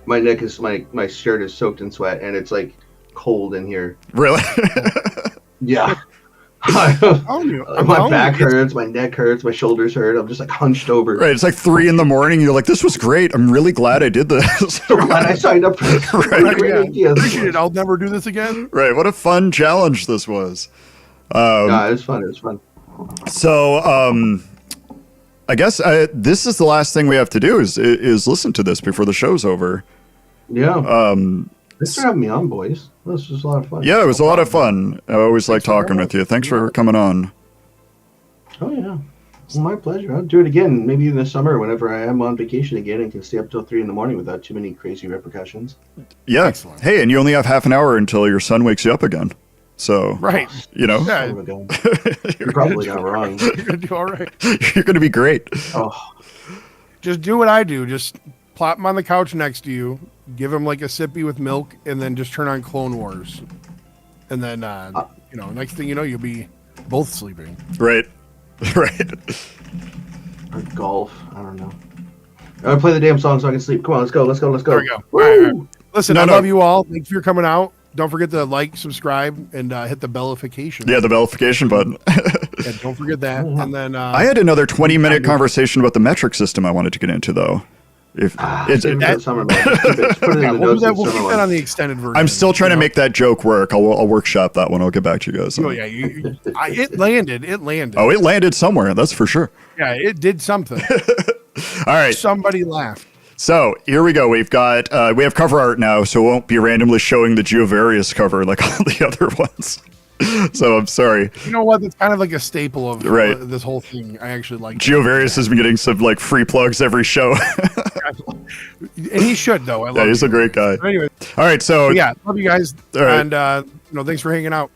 My neck is my shirt is soaked in sweat, and it's like cold in here. really? Yeah. I'm My back hurts, my neck hurts, my shoulders hurt. I'm just like hunched over. Right. It's like 3 a.m. You're like, this was great. I'm really glad I did this. So glad I signed up for this. Right, Great idea. Appreciate it. I'll never do this again. Right. What a fun challenge this was. Yeah, it was fun. It was fun. So, I guess this is the last thing we have to do is listen to this before the show's over. Yeah. Thanks for having me on, boys. This was a lot of fun. Yeah, it was a lot of fun. I always like talking with you. Thanks for coming on. Oh, yeah. Well, my pleasure. I'll do it again, maybe in the summer whenever I am on vacation again and can stay up till 3 a.m. without too many crazy repercussions. Yeah. Excellent. Hey, and you only have half an hour until your son wakes you up again. So, Right. you know, Yeah. Son of a gun. You're probably not wrong. You're gonna do all right. you're going to be great. Oh, Just do what I do. Just plop him on the couch next to you, give him like a sippy with milk, and then just turn on Clone Wars. And then, next thing you know, you'll be both sleeping. Right. Right. or golf. I don't know. I play the damn song so I can sleep. Come on, let's go. There we go. Woo! All right. Listen, No, I no. love you all. Thanks for coming out. Don't forget to like, subscribe, and hit the bellification. Yeah, the bellification button. Yeah, don't forget that. And then I had another 20-minute conversation about the metric system I wanted to get into, though. If it's, Save it for the summer, man. Just put it in the we'll notes of the keep summer that on one. the extended version. I'm still trying to you know? make that joke work. I'll workshop that one. I'll get back to you guys. Oh yeah, it landed. It landed. Oh, it landed somewhere. That's for sure. Yeah, it did something. All right. Somebody laughed. So here we go. We've got we have cover art now, so it won't be randomly showing the Geovarius cover like all the other ones. So I'm sorry. You know what? That's kind of like a staple of Right. this whole thing. I actually like Geovarius has been getting some like free plugs every show. and he should though. I love Yeah, he's you. a great guy. But anyway, All right, so yeah, love you guys, All right. and thanks for hanging out.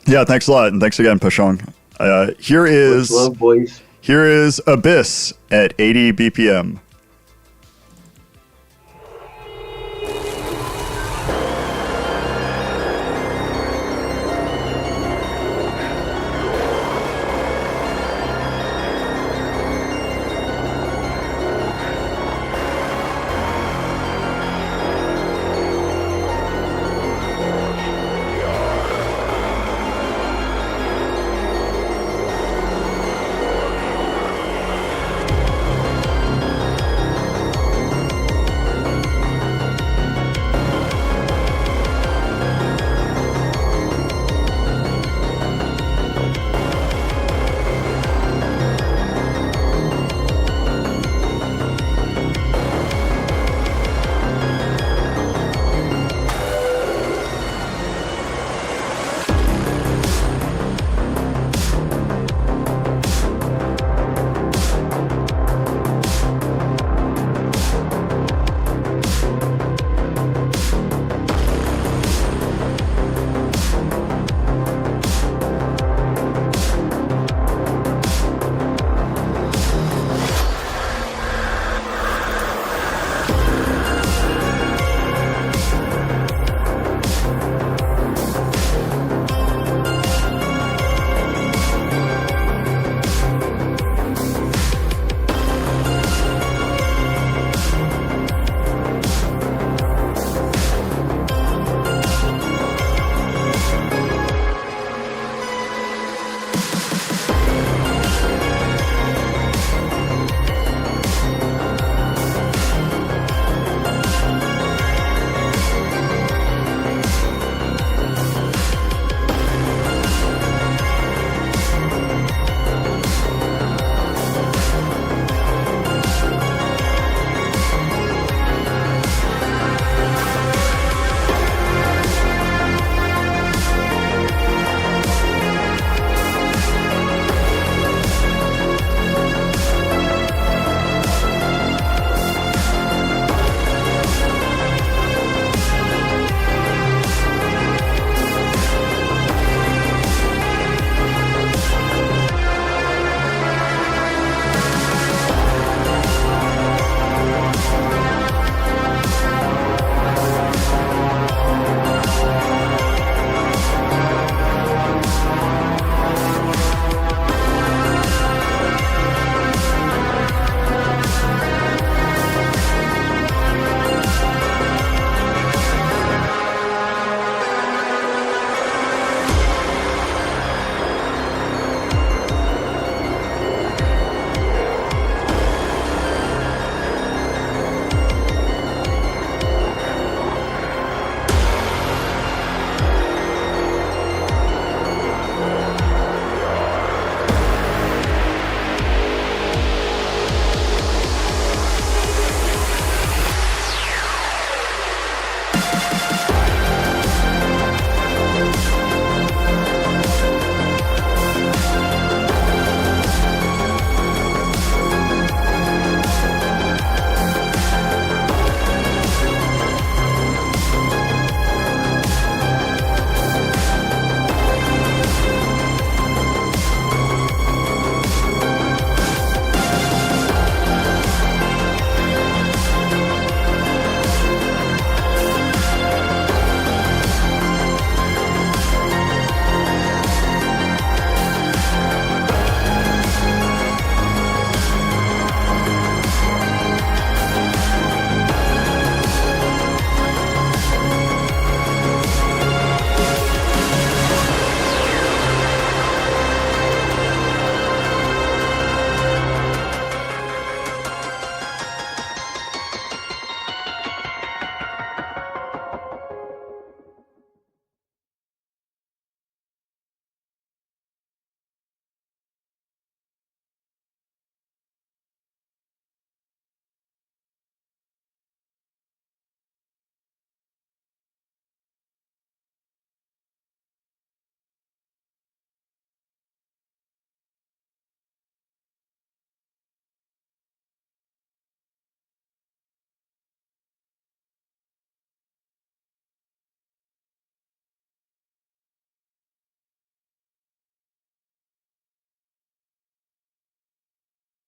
yeah, thanks a lot, and thanks again, Pashang. Much love, boys. Here is Abyss at 80 BPM.